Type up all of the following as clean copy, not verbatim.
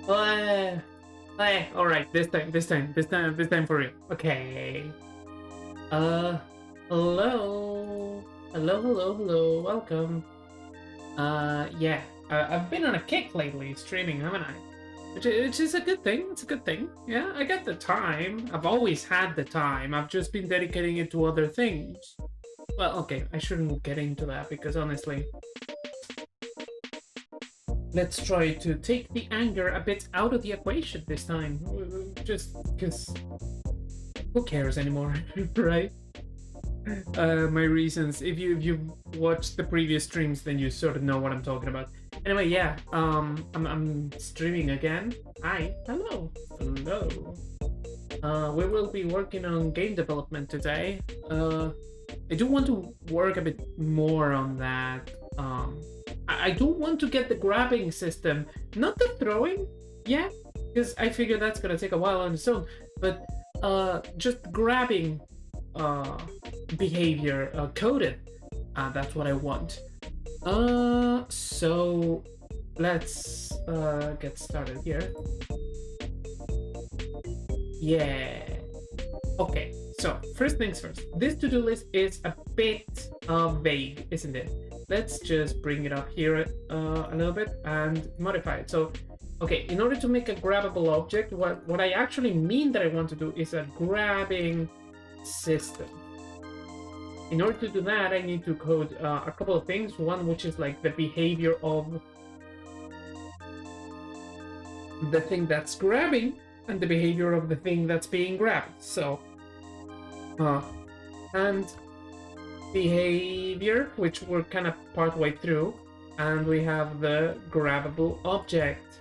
Uh, all right, this time for real. Okay. Uh, hello, hello. Welcome. Yeah. I've been on a kick lately, streaming, haven't I? Which is a good thing. It's a good thing. Yeah, I got the time. I've always had the time. I've just been dedicating it to other things. Well, okay, I shouldn't get into that because honestly, let's try to take the anger a bit out of the equation this time. Just because who cares anymore, right? My reasons. If you watched the previous streams, then you sort of know what I'm talking about. Anyway, yeah. I'm streaming again. Hi, hello. We will be working on game development today. I do want to work a bit more on that. I do want to get the grabbing system, not the throwing, yeah, because I figure that's gonna take a while on its own. But just grabbing behavior coded. That's what I want. So let's get started here. Yeah. Okay. So first things first. This to-do list is a bit vague, isn't it? Let's just bring it up here a little bit and modify it. So, okay, in order to make a grabbable object, what I actually mean that I want to do is a grabbing system. In order to do that, I need to code a couple of things. One, which is like the behavior of the thing that's grabbing and the behavior of the thing that's being grabbed. So, and behavior, which we're kind of part way through, and we have the grabbable object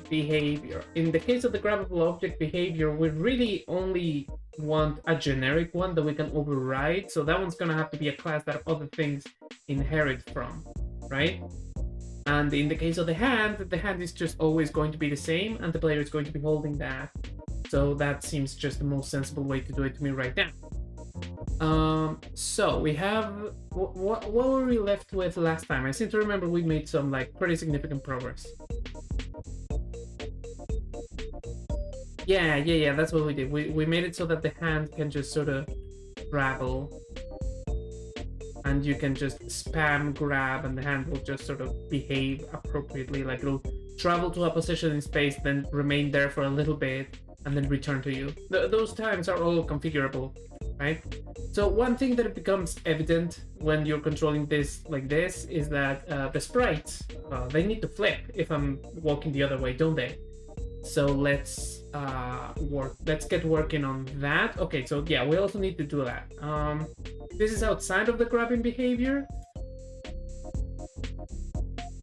behavior. In the case of the grabbable object behavior, we really only want a generic one that we can override, so that one's gonna have to be a class that other things inherit from, right? And in the case of the hand is just always going to be the same, and the player is going to be holding that. So that seems just the most sensible way to do it to me right now. So we have what were we left with last time? I seem to remember we made some like pretty significant progress. Yeah, that's what we did. We made it so that the hand can just sort of travel, and you can just spam grab and the hand will just sort of behave appropriately. Like it'll travel to a position in space, then remain there for a little bit, and then return to you. Those times are all configurable, right? So one thing that becomes evident when you're controlling this like this is that the sprites, they need to flip if I'm walking the other way, don't they? So let's get working on that. Okay, so yeah, we also need to do that. This is outside of the grabbing behavior.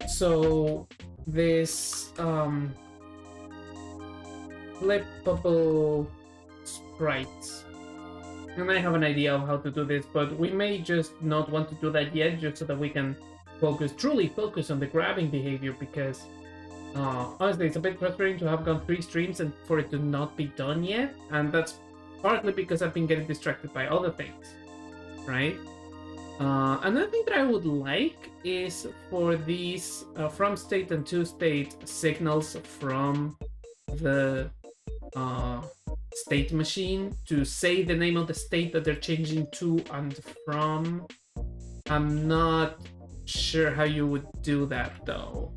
So this flippable sprites. And I have an idea of how to do this, but we may just not want to do that yet, just so that we can truly focus on the grabbing behavior, because honestly, it's a bit frustrating to have gone 3 streams and for it to not be done yet, and that's partly because I've been getting distracted by other things, right? Another thing that I would like is for these from state and to state signals from the state machine to say the name of the state that they're changing to and from. I'm not sure how you would do that though.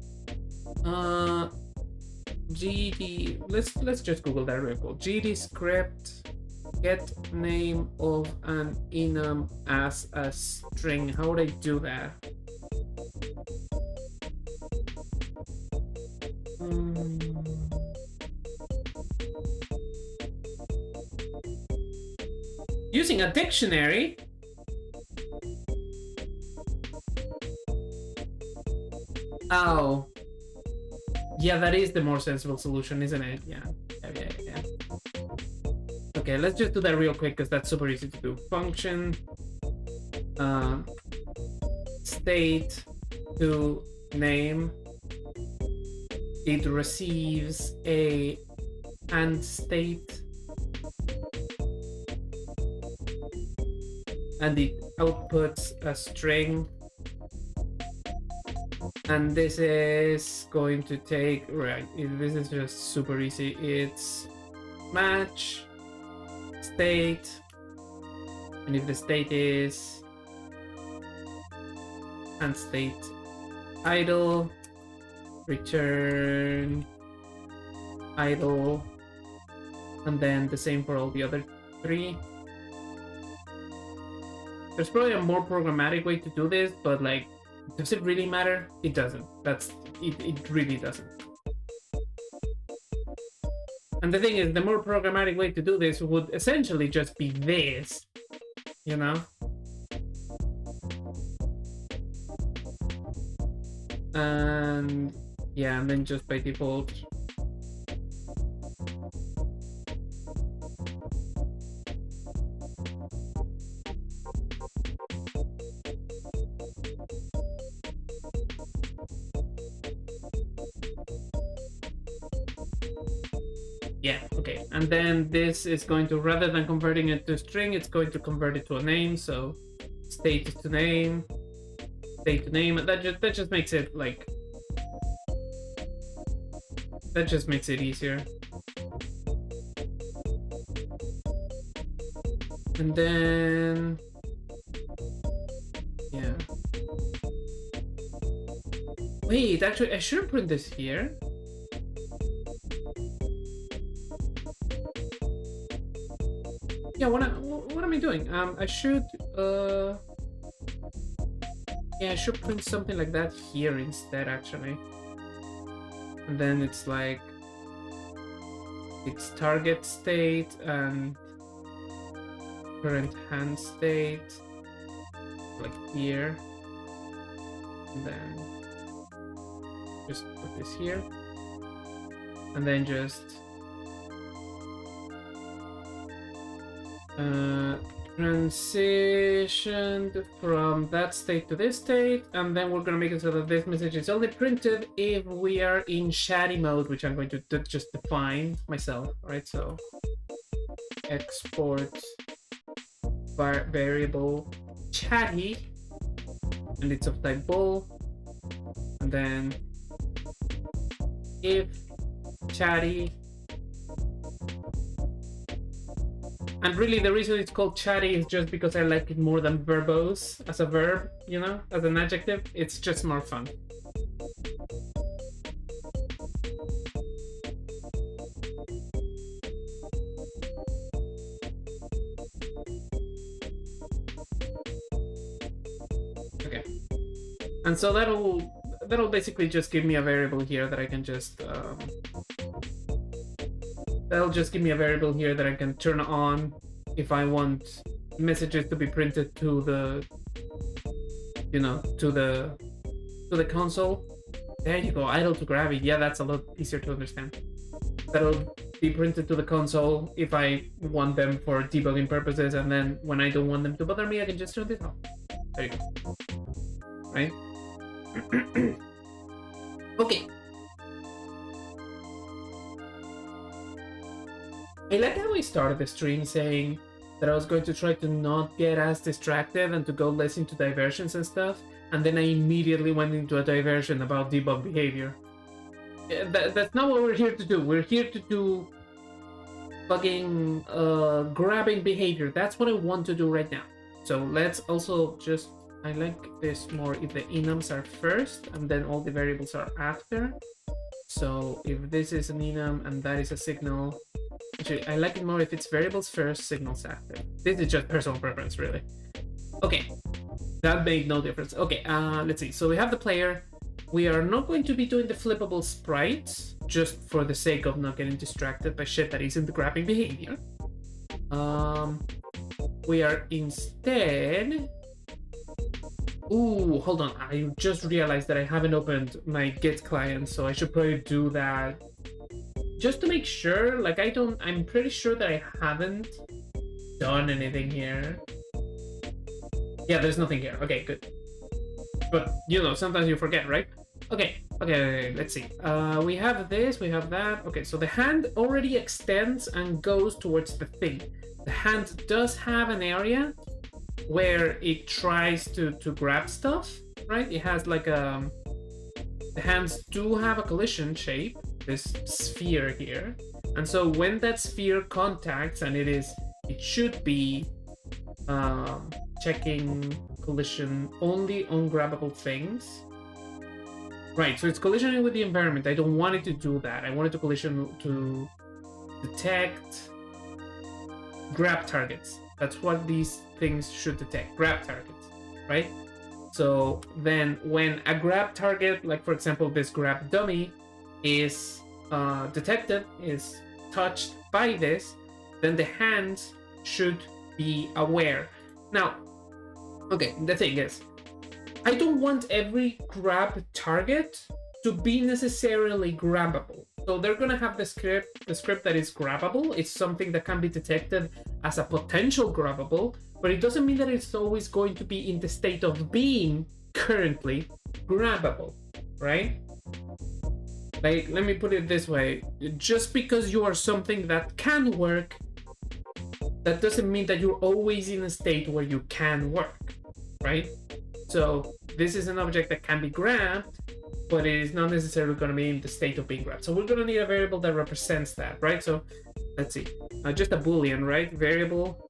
GD, let's just Google that real quick. GD script get name of an enum as a string. How would I do that? Using a dictionary? Oh. Yeah, that is the more sensible solution, isn't it? Yeah. Okay, let's just do that real quick because that's super easy to do. Function state to name. It receives a and state, and it outputs a string. And this is going to take, right, this is just super easy. It's match, state, and if the state is and state idle, return idle, and then the same for all the other three. There's probably a more programmatic way to do this, but like, does it really matter? It doesn't. It really doesn't. And the thing is, the more programmatic way to do this would essentially just be this, you know? And yeah, and then just by default. Yeah, okay. And then this is going to, rather than converting it to a string, it's going to convert it to a name. So state to name, state to name. That just makes it like, that just makes it easier. And then, yeah. Wait, actually, I should print this here. Yeah, what am I doing? I should, yeah, I should print something like that here instead, actually. And then it's like, it's target state and current hand state, like here. And then just put this here. And then just transitioned from that state to this state, and then we're going to make it so that this message is only printed if we are in chatty mode, which I'm going to just define myself. All right, so export variable chatty, and it's of type bool, and then if chatty. And really, the reason it's called chatty is just because I like it more than verbose as a verb, you know, as an adjective. It's just more fun. Okay. And so that'll basically just give me a variable here that I can just that'll just give me a variable here that I can turn on if I want messages to be printed to the, you know, to the console. There you go, idle to gravity. Yeah, that's a lot easier to understand. That'll be printed to the console if I want them for debugging purposes, and then when I don't want them to bother me, I can just turn this off. There you go. Right? Okay. I like how we started the stream saying that I was going to try to not get as distracted and to go less into diversions and stuff, and then I immediately went into a diversion about debug behavior. That's not what we're here to do. We're here to do fucking grabbing behavior. That's what I want to do right now. So let's also just, I like this more if the enums are first and then all the variables are after. So if this is an enum and that is a signal, actually, I like it more if it's variables first, signals after. This is just personal preference, really. Okay, that made no difference. Okay, let's see. So we have the player. We are not going to be doing the flippable sprites, just for the sake of not getting distracted by shit that isn't the grabbing behavior. We are instead... Ooh, hold on. I just realized that I haven't opened my Git client, so I should probably do that. Just to make sure, like I'm pretty sure that I haven't done anything here. Yeah, there's nothing here. Okay, good. But, you know, sometimes you forget, right? Okay, let's see. We have this, we have that. Okay, so the hand already extends and goes towards the thing. The hand does have an area where it tries to grab stuff, right? It has like a the hands do have a collision shape, this sphere here. And so when that sphere contacts, and it should be checking collision only on grabbable things. Right, so it's collisioning with the environment. I don't want it to do that. I want it to collision to detect grab targets. That's what these things should detect, grab targets, right? So then when a grab target, like for example, this grab dummy is detected, is touched by this, then the hands should be aware. Now, okay, the thing is, I don't want every grab target to be necessarily grabbable. So they're gonna have the script that is grabbable. It's something that can be detected as a potential grabbable, but it doesn't mean that it's always going to be in the state of being currently grabbable, right? Like, let me put it this way. Just because you are something that can work, that doesn't mean that you're always in a state where you can work, right? So this is an object that can be grabbed, but it is not necessarily going to be in the state of being grabbed. So we're going to need a variable that represents that, right? So let's see, just a Boolean, right? Variable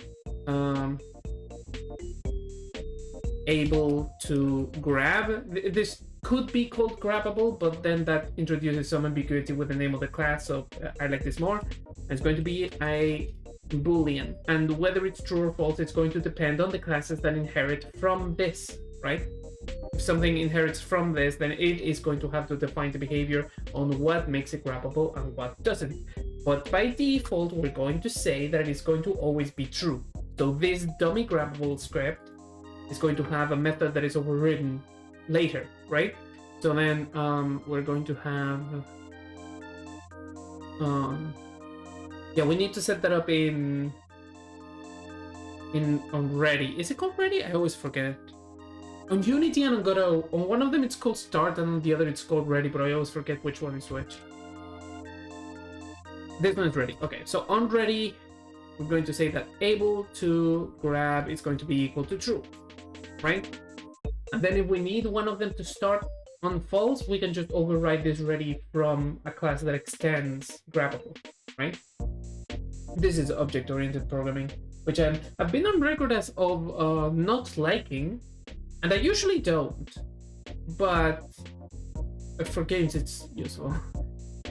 able to grab. This could be called grabbable, but then that introduces some ambiguity with the name of the class. So I like this more. It's going to be a Boolean, and whether it's true or false, it's going to depend on the classes that inherit from this, right? If something inherits from this, then it is going to have to define the behavior on what makes it grabbable and what doesn't. But by default, we're going to say that it is going to always be true. So this dummy grabbable script is going to have a method that is overridden later, right? So then we're going to have yeah, we need to set that up on ready. Is it called ready? I always forget. On Unity and on Godot, on one of them it's called start and on the other it's called ready, but I always forget which one is which. This one is ready. Okay, so on ready, we're going to say that able to grab is going to be equal to true, right? And then if we need one of them to start on false, we can just override this ready from a class that extends grabbable, right? This is object-oriented programming, which I've been on record as of not liking, and I usually don't, but for games it's useful.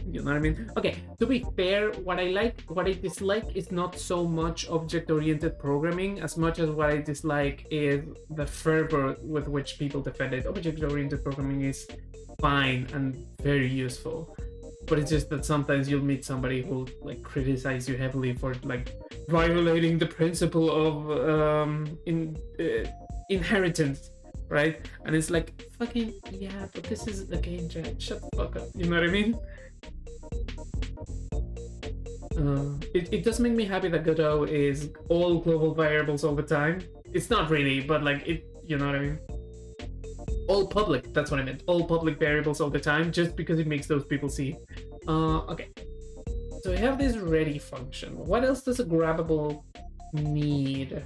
You know what I mean? Okay, to be fair, what I dislike is not so much object-oriented programming as much as what I dislike is the fervor with which people defend it. Object-oriented programming is fine and very useful, but it's just that sometimes you'll meet somebody who'll like criticize you heavily for like violating the principle of inheritance, right? And it's like, fucking yeah, but this is a game jam, shut the fuck up, you know what I mean? It does make me happy that Godot is all global variables all the time. It's not really, but like it, you know what I mean? All public, that's what I meant. All public variables all the time, just because it makes those people see. Okay. So we have this ready function. What else does a grabbable need?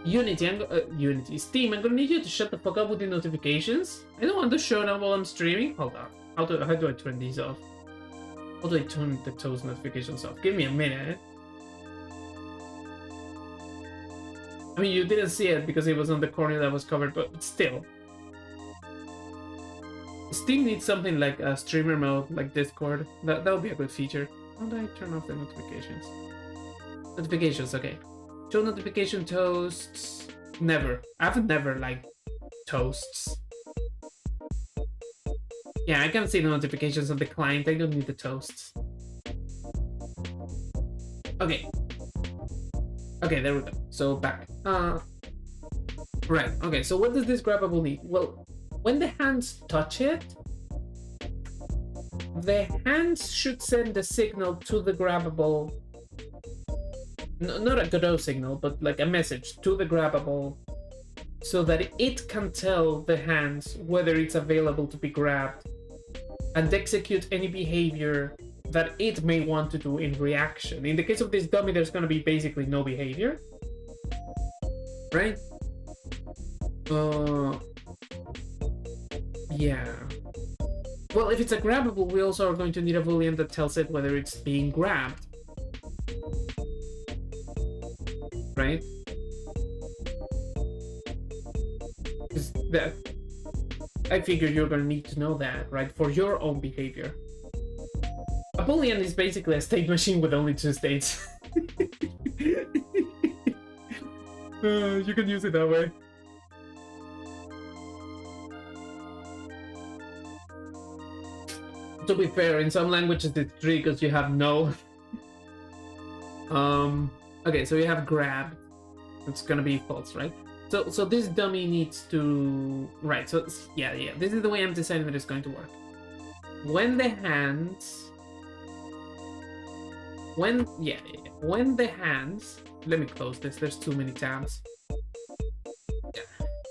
Unity, Steam, I'm gonna need you to shut the fuck up with the notifications. I don't want to show them while I'm streaming. Hold on. How do I turn these off? How do I turn the toast notifications off? Give me a minute. I mean, you didn't see it because it was on the corner that was covered, but still. Steam needs something like a streamer mode, like Discord. That would be a good feature. How do I turn off the notifications? Notifications, okay. Show notification toasts. Never. I've never liked toasts. Yeah, I can see the notifications on the client. I don't need the toasts. Okay. Okay, there we go. So back. Right. Okay, so what does this grabbable need? Well, when the hands touch it, the hands should send the signal to the grabbable. Not a Godot signal, but like a message to the grabbable so that it can tell the hands whether it's available to be grabbed and execute any behavior that it may want to do in reaction. In the case of this dummy, there's going to be basically no behavior, right? Yeah. Well, if it's a grabbable, we also are going to need a boolean that tells it whether it's being grabbed. Right? Because that, I figure you're going to need to know that, right? For your own behavior. A boolean is basically a state machine with only 2 states. You can use it that way. To be fair, in some languages it's 3 because you have no. Okay, so you have grab. It's gonna be false, right? So this dummy needs to, right? So yeah, this is the way I'm deciding that it's going to work. When the hands, when the hands. Let me close this. There's too many tabs. Yeah.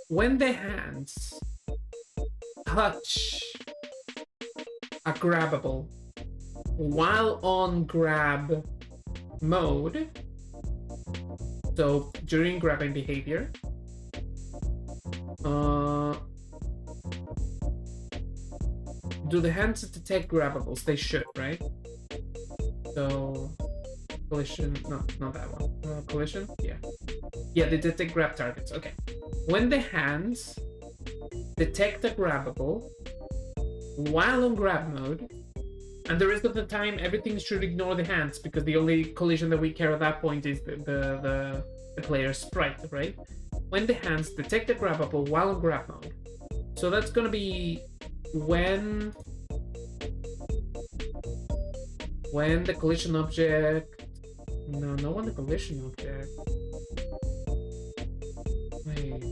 When the hands touch a grabbable while on grab mode, so during grabbing behavior, do the hands detect grabbables? They should, right? So collision, no, not that one. Collision, yeah, they detect grab targets. Okay, when the hands detect a grabbable while on grab mode, and the rest of the time everything should ignore the hands because the only collision that we care at that point is the player's sprite, right? When the hands detect a grabbable while on grab mode, so that's gonna be when the collision object. No, when the collision object. Wait.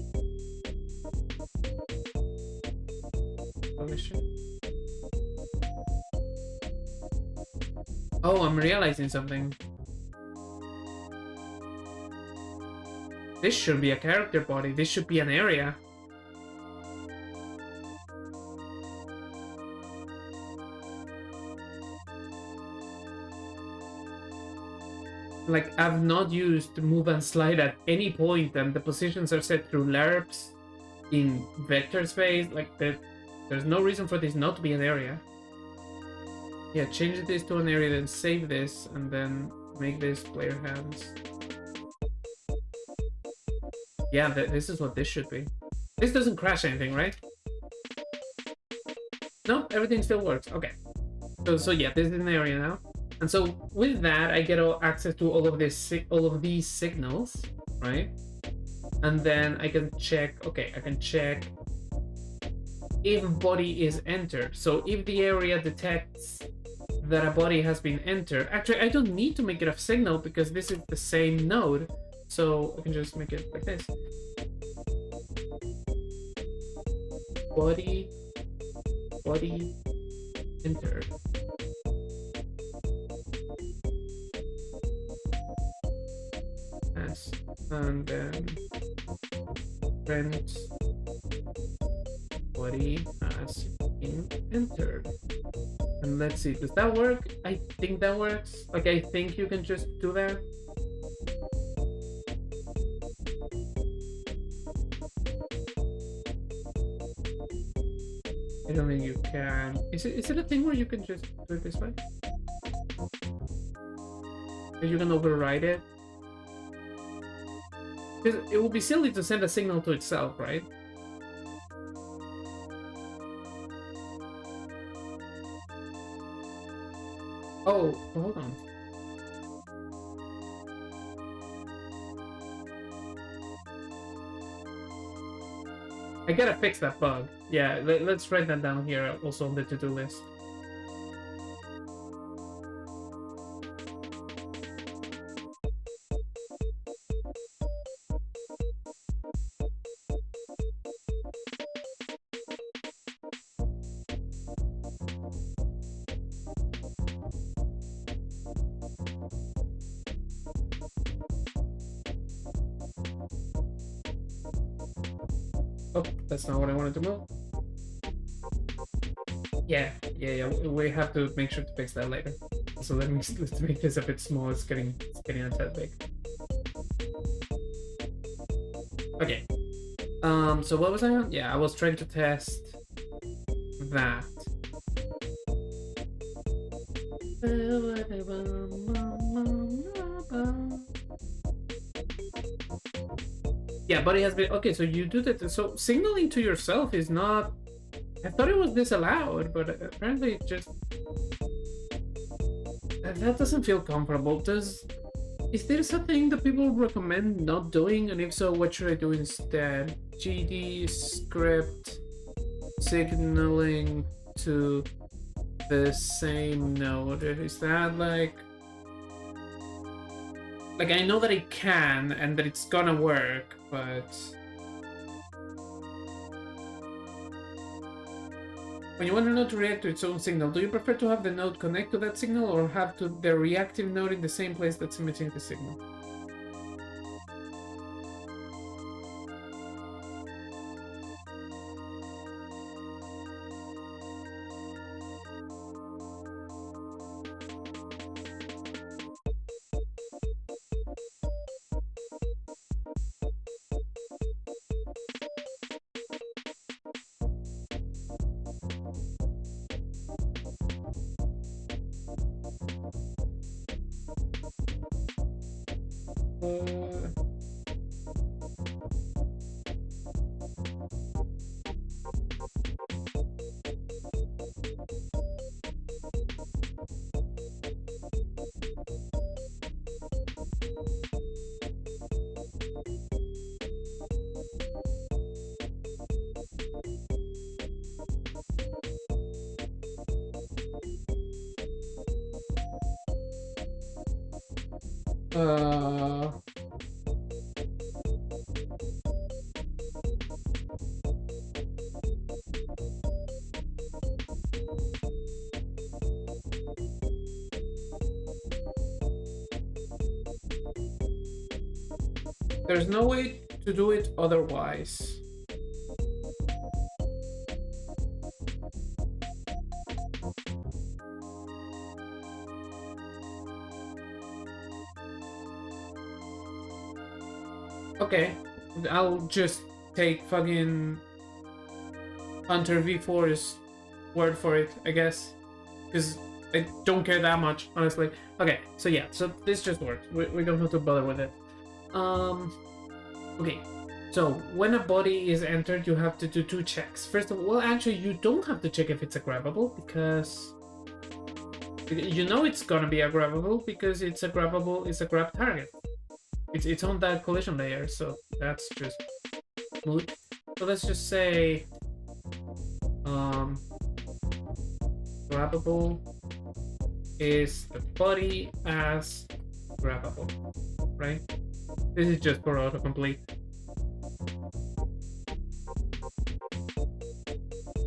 Collision. Oh, I'm realizing something. This should be a character body. This should be an area. Like, I've not used move and slide at any point, and the positions are set through lerps in vector space. Like, there's no reason for this not to be an area. Yeah, change this to an area, then save this, and then make this player hands. Yeah, this is what this should be. This doesn't crash anything, right? No, everything still works. Okay. So yeah, this is an area now. And so with that, I get access to all of these signals, right? And then I can check. Okay, I can check if body is entered. So if the area detects that a body has been entered, actually, I don't need to make it a signal because this is the same node. So I can just make it like this. Body entered. And then print body has been entered. And let's see, does that work? I think that works. Like, I think you can just do that. I don't think you can. Is it a thing where you can just do it this way? Are you gonna override it? Because it would be silly to send a signal to itself, right? Oh, hold on. I gotta fix that bug. Yeah, let's write that down here also on the to-do list. Oh, that's not what I wanted to move. Yeah. We have to make sure to fix that later. So let's make this a bit small. It's getting a tad big. Okay. So what was I on? Yeah, I was trying to test that. Yeah, body has been okay. So you do that. So signaling to yourself is not. I thought it was disallowed, but apparently it just that doesn't feel comfortable. Is there something that people recommend not doing? And if so, what should I do instead? GD script signaling to the same node. Is that like I know that it can and that it's gonna work, but when you want a node to react to its own signal, do you prefer to have the node connect to that signal or have the reactive node in the same place that's emitting the signal? There's no way to do it otherwise. Okay, I'll just take fucking Hunter V4's word for it, I guess. Because I don't care that much, honestly. Okay, so yeah, so this just works. We don't have to bother with it. Okay, so when a body is entered, you have to do 2 checks. First of all, well, actually, you don't have to check if it's a grabbable because you know it's gonna be a grabbable because it's a grab target. It's on that collision layer, so that's just moot. So let's just say grabbable is the body as grabbable, right? This is just for autocomplete.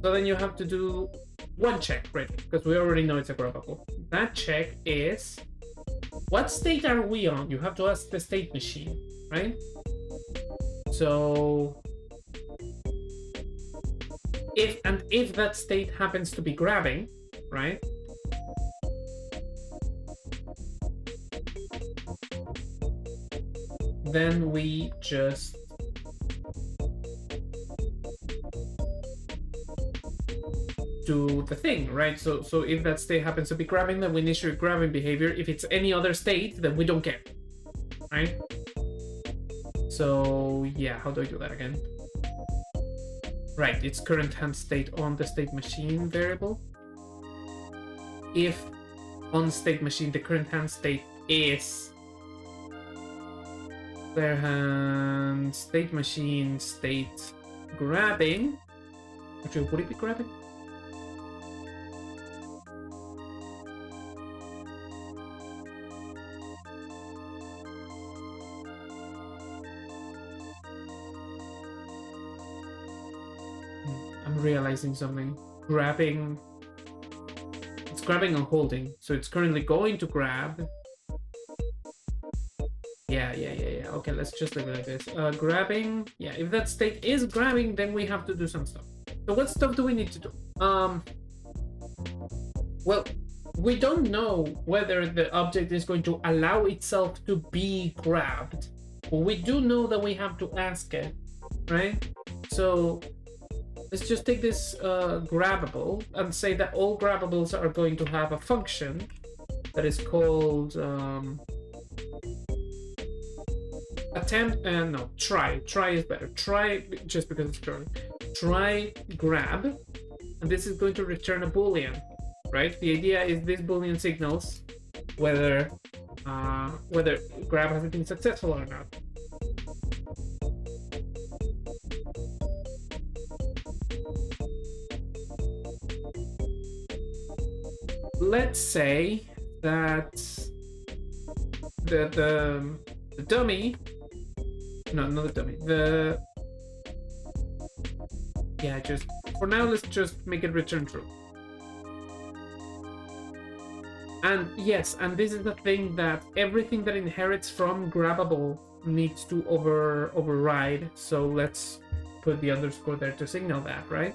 So then you have to do 1 check, right? Because we already know it's a grabbable. That check is what state are we on? You have to ask the state machine, right? So if that state happens to be grabbing, right? Then we just do the thing, right? So if that state happens to be grabbing, then we initiate grabbing behavior. If it's any other state, then we don't care, right? So yeah, how do I do that again? Right, it's current hand state on the state machine variable. If on state machine the current hand state is their hand state machine state grabbing. Actually, would it be grabbing? I'm realizing something. Grabbing. It's grabbing and holding. So it's currently going to grab. Yeah. Okay, let's just leave it like this. Grabbing. Yeah, if that state is grabbing, then we have to do some stuff. So what stuff do we need to do? Well, we don't know whether the object is going to allow itself to be grabbed. But we do know that we have to ask it, right? So let's just take this grabbable and say that all grabbables are going to have a function that is called try is better. Try, just because it's curly. Try grab, and this is going to return a boolean, right? The idea is this boolean signals whether grab has been successful or not. Let's say that the dummy, no, not the dummy, just for now, let's just make it return true. And yes, and this is the thing, that everything that inherits from grabbable needs to override. So let's put the underscore there to signal that, right?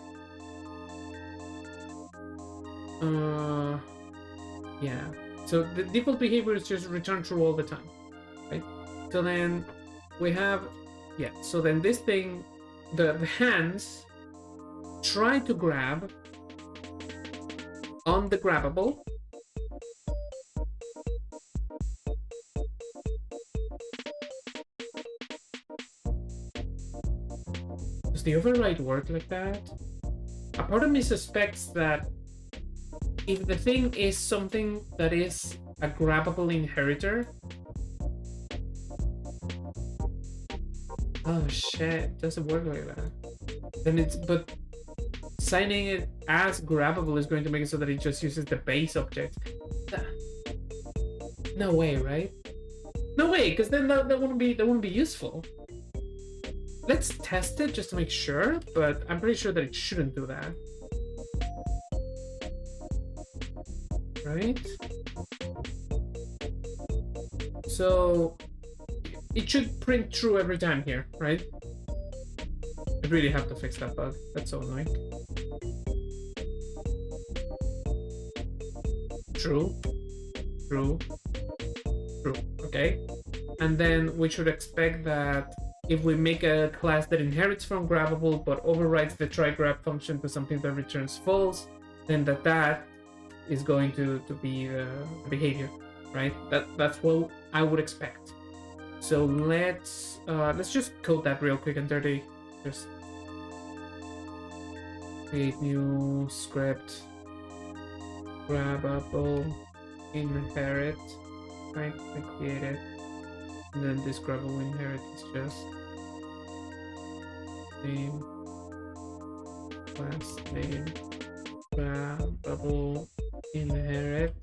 Yeah. So the default behavior is just return true all the time, right? So then we have, so then this thing, the hands try to grab on the grabbable. Does the override work like that? A part of me suspects that if the thing is something that is a grabbable inheritor. Oh shit, doesn't work like that. Then but signing it as grabbable is going to make it so that it just uses the base object. No way, right? No way, because then that wouldn't be useful. Let's test it just to make sure, but I'm pretty sure that it shouldn't do that. Right? So it should print true every time here, right? I really have to fix that bug. That's so annoying. True. True. True. Okay. And then we should expect that if we make a class that inherits from grabbable but overrides the try grab function to something that returns false, then that is going to be the behavior, right? That's what I would expect. So let's just code that real quick and dirty. Just create new script, grabbable inherit, right? I create it, and then this grabbable inherit is just name, class name, grabbable inherit,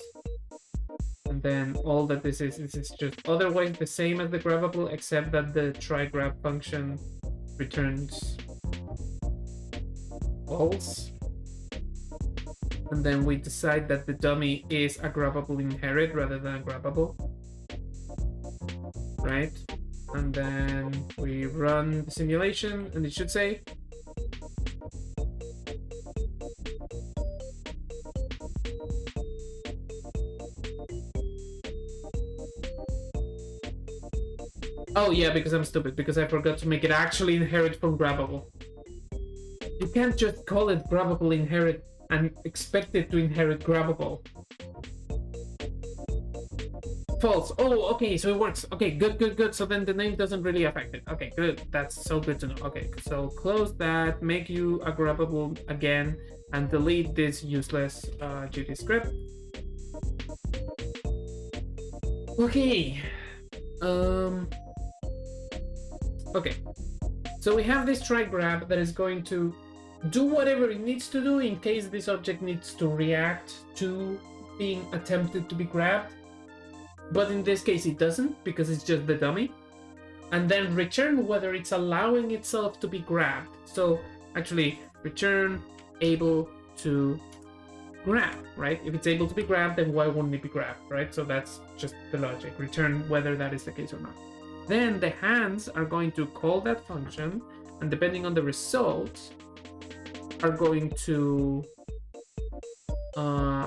and then all that this is just otherwise the same as the grabbable, except that the try grab function returns false. And then we decide that the dummy is a grabbable inherit rather than a grabbable, right? And then we run the simulation and it should say oh yeah, because I'm stupid, because I forgot to make it actually inherit from grabbable. You can't just call it grabbable inherit and expect it to inherit grabbable. False. Oh, okay, so it works. Okay, good. So then the name doesn't really affect it. Okay, good. That's so good to know. Okay, so close that, make you a grabbable again, and delete this useless GT script. Okay. Okay. So we have this try grab that is going to do whatever it needs to do in case this object needs to react to being attempted to be grabbed. But in this case it doesn't, because it's just the dummy. And then return whether it's allowing itself to be grabbed. So actually return able to grab, right? If it's able to be grabbed, then why wouldn't it be grabbed, right? So that's just the logic. Return whether that is the case or not. Then the hands are going to call that function, and depending on the result, are going to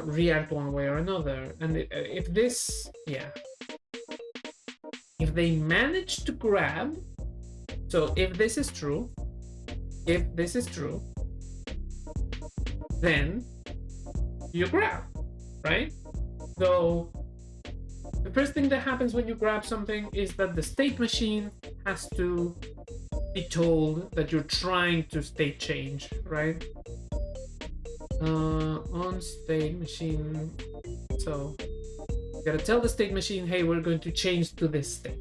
react one way or another. And if this, if they manage to grab, so if this is true, then you grab, right? So The first thing that happens when you grab something is that the state machine has to be told that you're trying to state change, right? On state machine. So you gotta tell the state machine, hey, we're going to change to this state.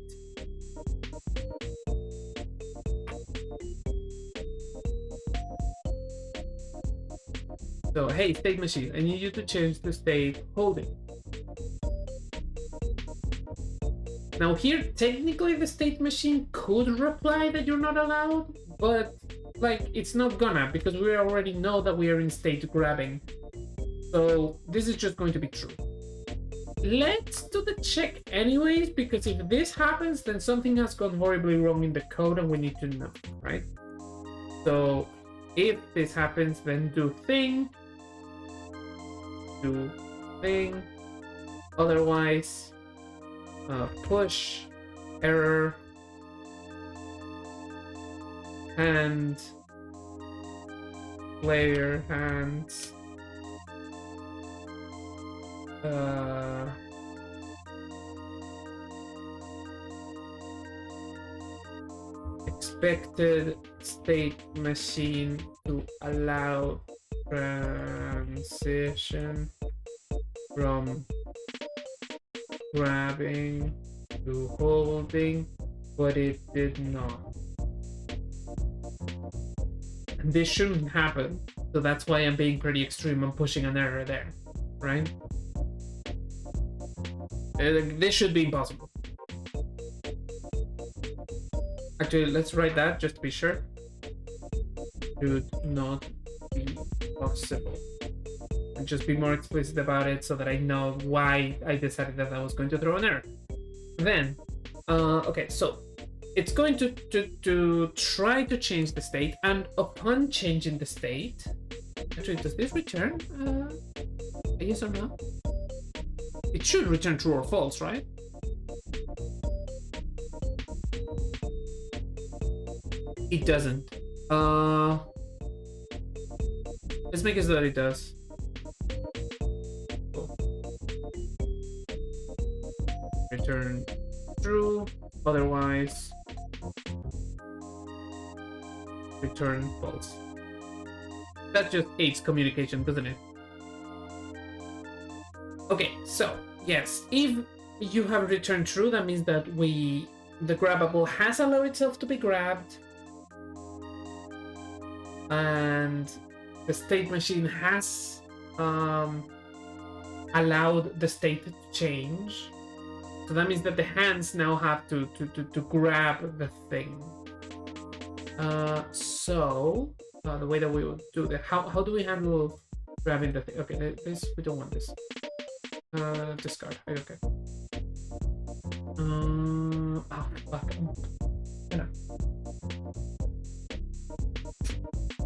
So, hey, state machine, I need you to change the state holding. Now here, technically the state machine could reply that you're not allowed, but like it's not gonna, because we already know that we are in state grabbing. So this is just going to be true. Let's do the check anyways, because if this happens, then something has gone horribly wrong in the code and we need to know, right? So if this happens, then do thing, otherwise push error hand player hands expected state machine to allow transition from grabbing to holding, but it did not. And this shouldn't happen, so that's why I'm being pretty extreme. I'm pushing an error there, right? This should be impossible. Actually, let's write that just to be sure. Should not be possible. And just be more explicit about it so that I know why I decided that I was going to throw an error. Then, okay, so it's going to try to change the state, and upon changing the state, actually, does this return a yes or no? It should return true or false, right? It doesn't. Let's make it so that it does. Cool. Return true, otherwise return false. That just aids communication, doesn't it? Okay, so yes, if you have returned true, that means that the grabbable has allowed itself to be grabbed, and the state machine has allowed the state to change. So that means that the hands now have to grab the thing. So the way that we would do that, how do we handle grabbing the thing? Okay, this, we don't want this. Discard. Okay. Oh fuck.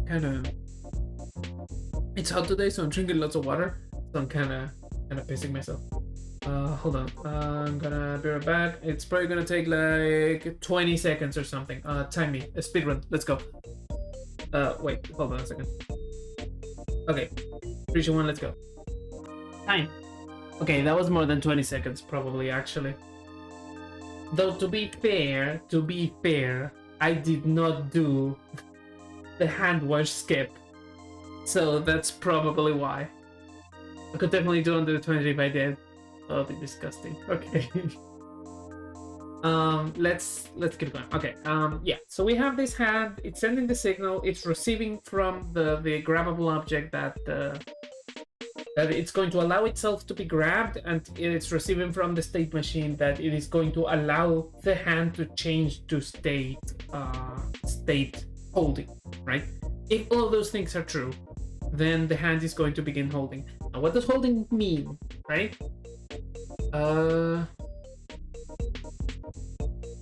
Kinda. It's hot today, so I'm drinking lots of water. So I'm kinda pissing myself. Hold on. I'm gonna be right back. It's probably gonna take like 20 seconds or something. Time me. A speedrun. Let's go. Wait. Hold on a second. Okay. 3, 2, 1. Let's go. Time. Okay, that was more than 20 seconds, probably, actually. Though, to be fair, I did not do the hand wash skip. So that's probably why. I could definitely do under 20 if I did. That'll be disgusting. Okay. Let's keep going. Okay. Yeah. So we have this hand. It's sending the signal. It's receiving from the grabbable object that it's going to allow itself to be grabbed, and it's receiving from the state machine that it is going to allow the hand to change to state holding, right? If all of those things are true, then the hand is going to begin holding. Now, what does holding mean, right?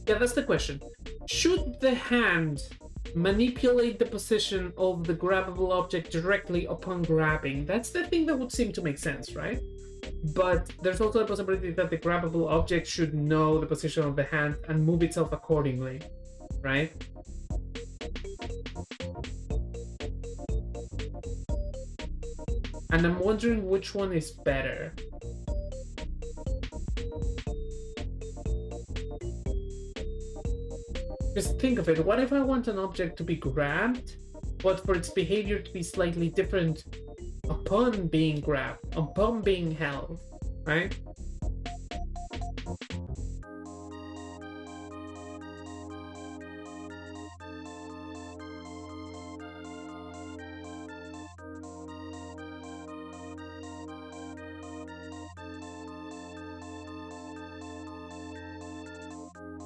Yeah, that's the question. Should the hand manipulate the position of the grabbable object directly upon grabbing? That's the thing that would seem to make sense, right? But there's also a possibility that the grabbable object should know the position of the hand and move itself accordingly, right? And I'm wondering which one is better. Just think of it. What if I want an object to be grabbed, but for its behavior to be slightly different upon being grabbed, upon being held, right?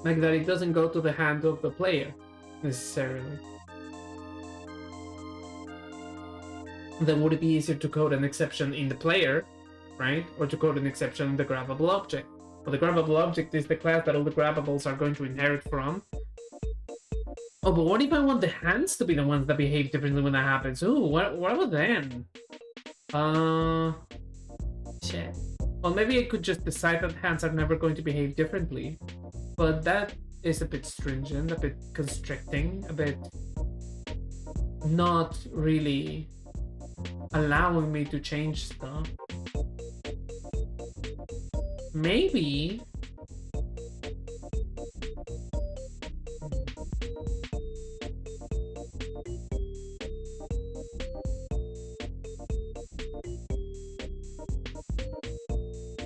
Like that it doesn't go to the hand of the player, necessarily. Then would it be easier to code an exception in the player, right? Or to code an exception in the grabbable object? Well, the grabbable object is the class that all the grabbables are going to inherit from. Oh, but what if I want the hands to be the ones that behave differently when that happens? Ooh, what about then? Shit. Well, maybe I could just decide that hands are never going to behave differently. But that is a bit stringent, a bit constricting, a bit not really allowing me to change stuff. Maybe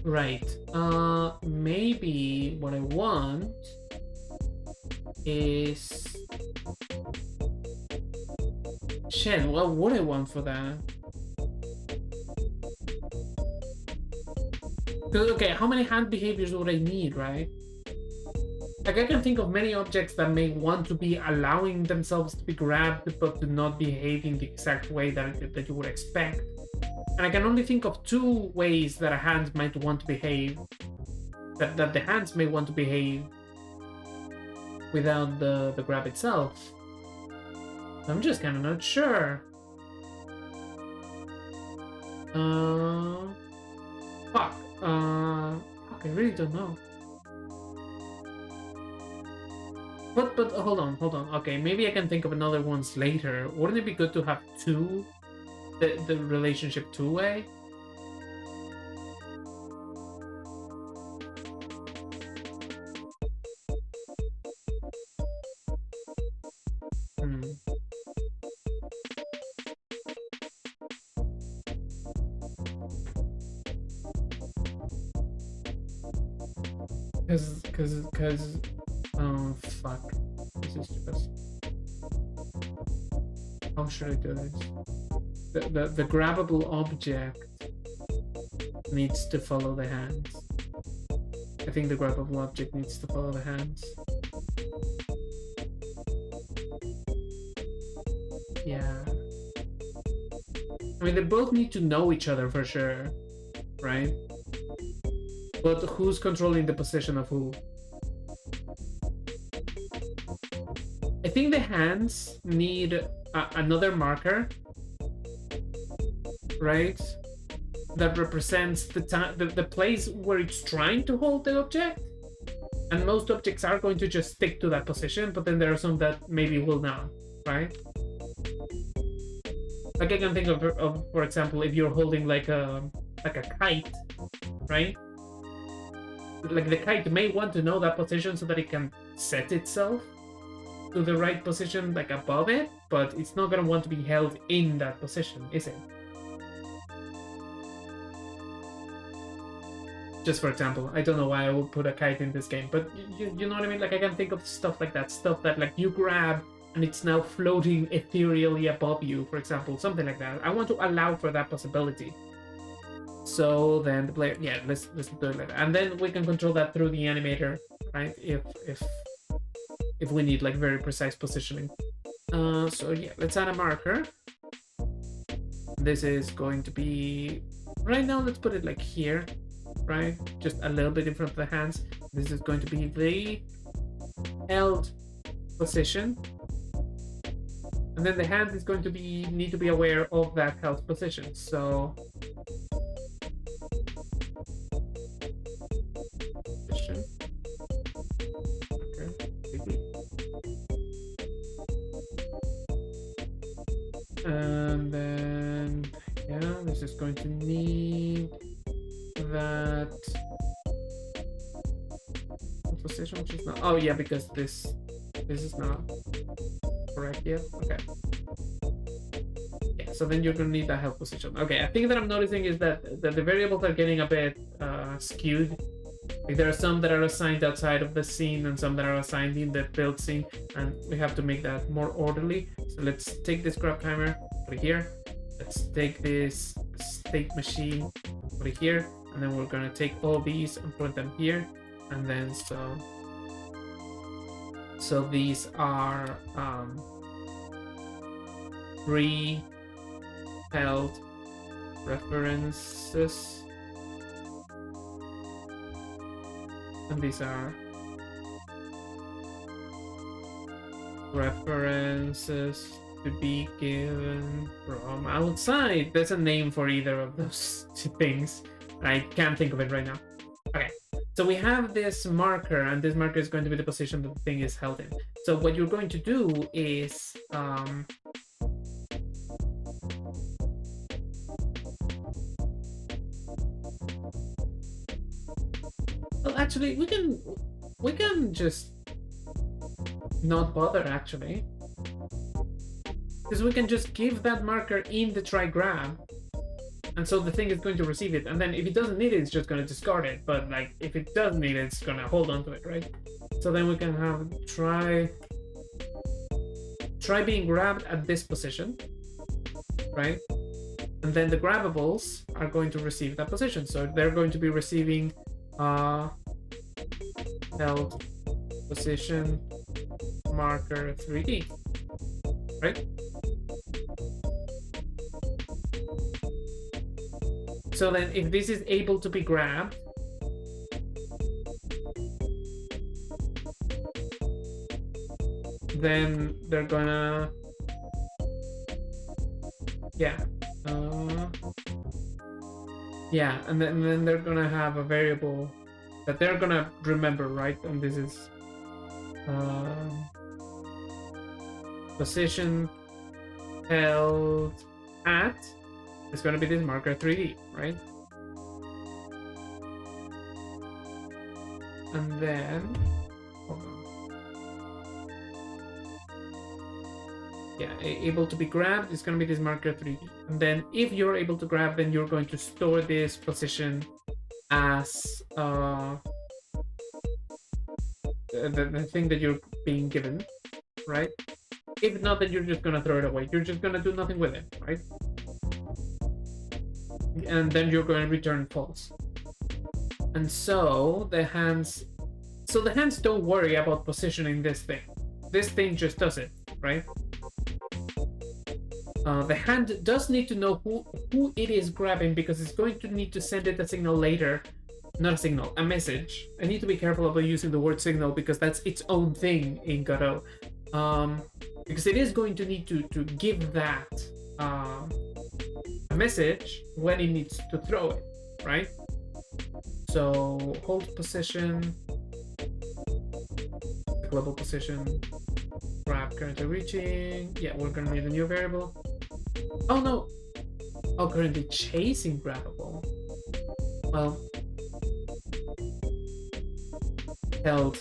right. Maybe what I want is shit, what would I want for that? Because okay, how many hand behaviors would I need, right? Like I can think of many objects that may want to be allowing themselves to be grabbed but to not behave in the exact way that you would expect. And I can only think of 2 ways that a hand might want to behave, that the hands may want to behave without the grab itself. I'm just kind of not sure. Fuck. I really don't know. But hold on. Okay, maybe I can think of another ones later. Wouldn't it be good to have 2? The relationship 2-way? Cause oh fuck. This is just, how should I do this? The grabbable object needs to follow the hands. I think the grabbable object needs to follow the hands. Yeah. I mean, they both need to know each other for sure, right? But who's controlling the position of who? I think the hands need another marker, right? That represents the place where it's trying to hold the object. And most objects are going to just stick to that position, but then there are some that maybe will not, right? Like I can think of for example, if you're holding like a kite, right? Like the kite may want to know that position so that it can set itself to the right position, like above it, but it's not gonna want to be held in that position, is it? Just for example, I don't know why I would put a kite in this game, but you know what I mean? Like I can think of stuff like that, stuff that like you grab and it's now floating ethereally above you, for example, something like that. I want to allow for that possibility. So then the player, yeah, let's do it like that. And then we can control that through the animator, right? If we need like very precise positioning. So yeah, let's add a marker. This is going to be, right now, let's put it like here, right? Just a little bit in front of the hands. This is going to be the held position. And then the hand is going to need to be aware of that held position. So and then yeah, this is going to need that position, which is not, oh yeah, because this This is not correct yet. Okay. Yeah, so then you're gonna need that help position. Okay, I think that I'm noticing is that the variables are getting a bit skewed. Like there are some that are assigned outside of the scene and some that are assigned in the build scene, and we have to make that more orderly. So let's take this grab timer, put it here. Let's take this state machine, put it here, and then we're gonna take all these and put them here, and then so these are pre-held references, and these are references to be given from outside. There's a name for either of those two things. I can't think of it right now. Okay, so we have this marker, and this marker is going to be the position that the thing is held in. So what you're going to do is well, actually, we can just not bother actually. Because we can just give that marker in the try grab, and so the thing is going to receive it, and then if it doesn't need it, it's just going to discard it. But like if it does need it, it's going to hold on to it, right? So then we can have try being grabbed at this position, right? And then the grabbables are going to receive that position, so they're going to be receiving held position marker 3D, right? So then if this is able to be grabbed, then they're gonna, yeah, and then they're gonna have a variable that they're gonna remember, right? And this is position held at, it's going to be this marker 3D, right? And then, hold on. Yeah, able to be grabbed is going to be this marker 3D. And then if you're able to grab, then you're going to store this position as the thing that you're being given, right? If not, then you're just going to throw it away. You're just going to do nothing with it, right? And then you're going to return false. And so the hands don't worry about positioning this thing. This thing just does it, right? The hand does need to know who it is grabbing, because it's going to need to send it a signal later. Not a signal, a message. I need to be careful about using the word signal because that's its own thing in Godot. Because it is going to need to give that a message when it needs to throw it, right? So hold position, global position, grab currently reaching. Yeah, we're gonna need a new variable. Oh no! Oh, currently chasing grabbable. Well, held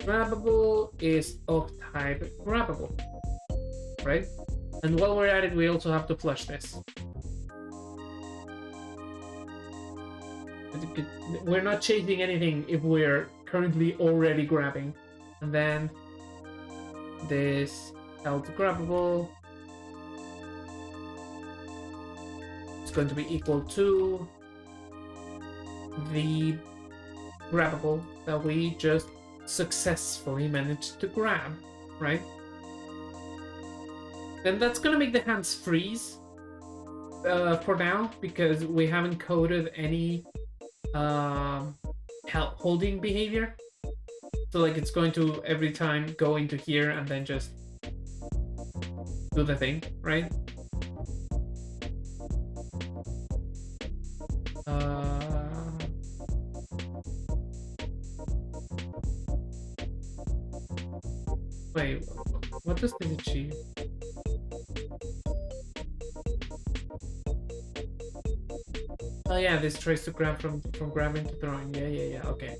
grabbable is of type grabbable, right? And while we're at it, we also have to flush this. We're not chasing anything if we're currently already grabbing. And then this held grabbable is going to be equal to the grabbable that we just successfully managed to grab, right? Then that's gonna make the hands freeze for now, because we haven't coded any holding behavior. So like it's going to every time go into here and then just do the thing, right? Wait, what does this achieve? Oh yeah, this tries to grab from grabbing to throwing. Yeah, okay.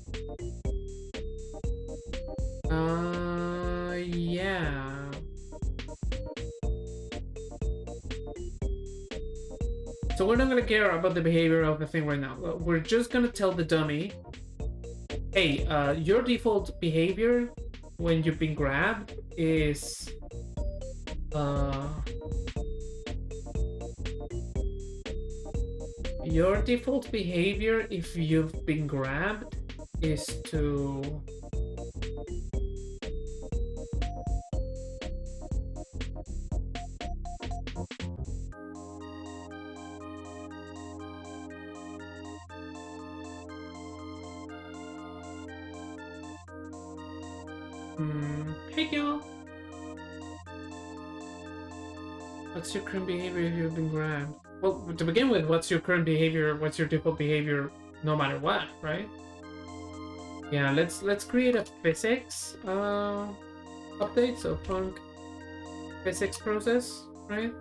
So we're not gonna care about the behavior of the thing right now. We're just gonna tell the dummy, hey, your default behavior when you've been grabbed is your default behavior if you've been grabbed is to hey y'all. What's your current behavior if you've been grabbed? Well, to begin with, what's your current behavior? What's your default behavior no matter what, right? Yeah, let's create a physics update, so func physics process, right?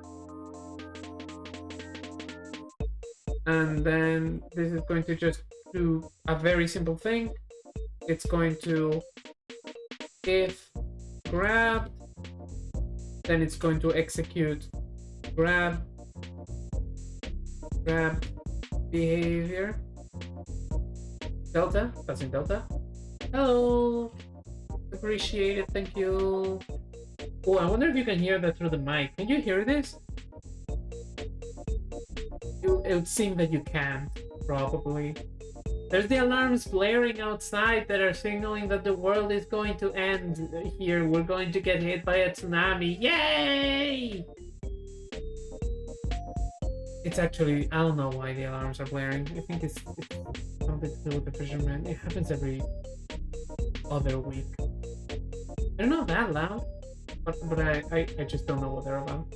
And then this is going to just do a very simple thing. It's going to, if grabbed, then it's going to execute grab behavior delta. That's in delta. Hello, appreciate it, thank you. Oh, I wonder if you can hear that through the mic. Can you hear this? It would seem that you can, probably. There's the alarms blaring outside that are signaling that the world is going to end here. We're going to get hit by a tsunami. Yay! It's actually, I don't know why the alarms are blaring. I think it's something to do with the fisherman. It happens every other week. They're not that loud, but I just don't know what they're about.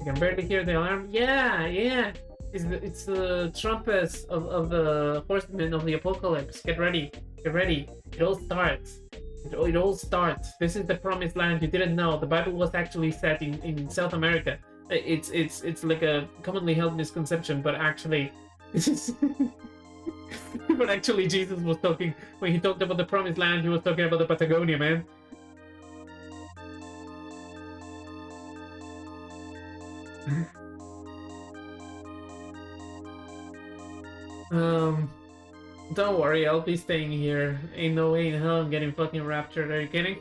I can barely hear the alarm. Yeah. It's the trumpets of the horsemen of the apocalypse. Get ready. It all starts. It all starts. This is the promised land. You didn't know. The Bible was actually set in South America. It's like a commonly held misconception, but actually, but actually, Jesus was talking when he talked about the promised land. He was talking about the Patagonia, man. Don't worry, I'll be staying here. Ain't no way in hell I'm getting fucking raptured. Are you kidding?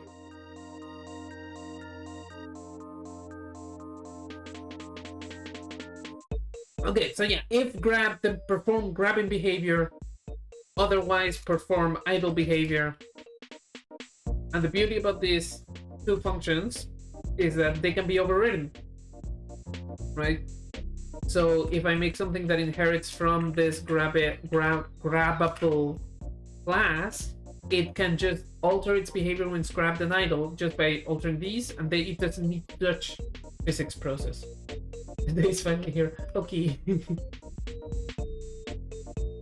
Okay, so yeah, if grab, then perform grabbing behavior, otherwise perform idle behavior. And the beauty about these two functions is that they can be overridden, right? So if I make something that inherits from this grabbable class, it can just alter its behavior when it's grabbed and idle just by altering these, and it doesn't need to touch physics process. The day is finally here. Okay.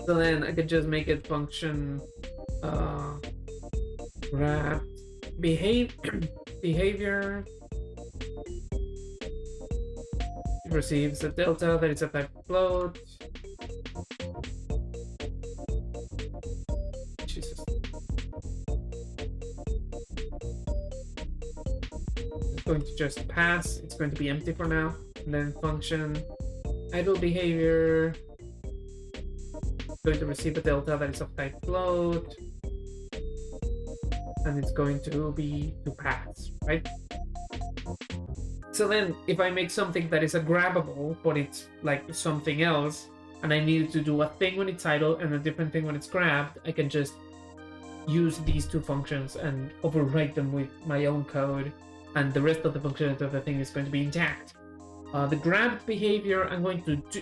So then I could just make it function grab behavior. It receives a delta that is a type float. Jesus. It's going to just pass. It's going to be empty for now. And then function idle behavior. It's going to receive a delta that is of type float. And it's going to be to pass, right? So then if I make something that is a grabbable, but it's like something else, and I need to do a thing when it's idle and a different thing when it's grabbed, I can just use these two functions and overwrite them with my own code, and the rest of the functionality of the thing is going to be intact. The grabbed behavior, I'm going to do,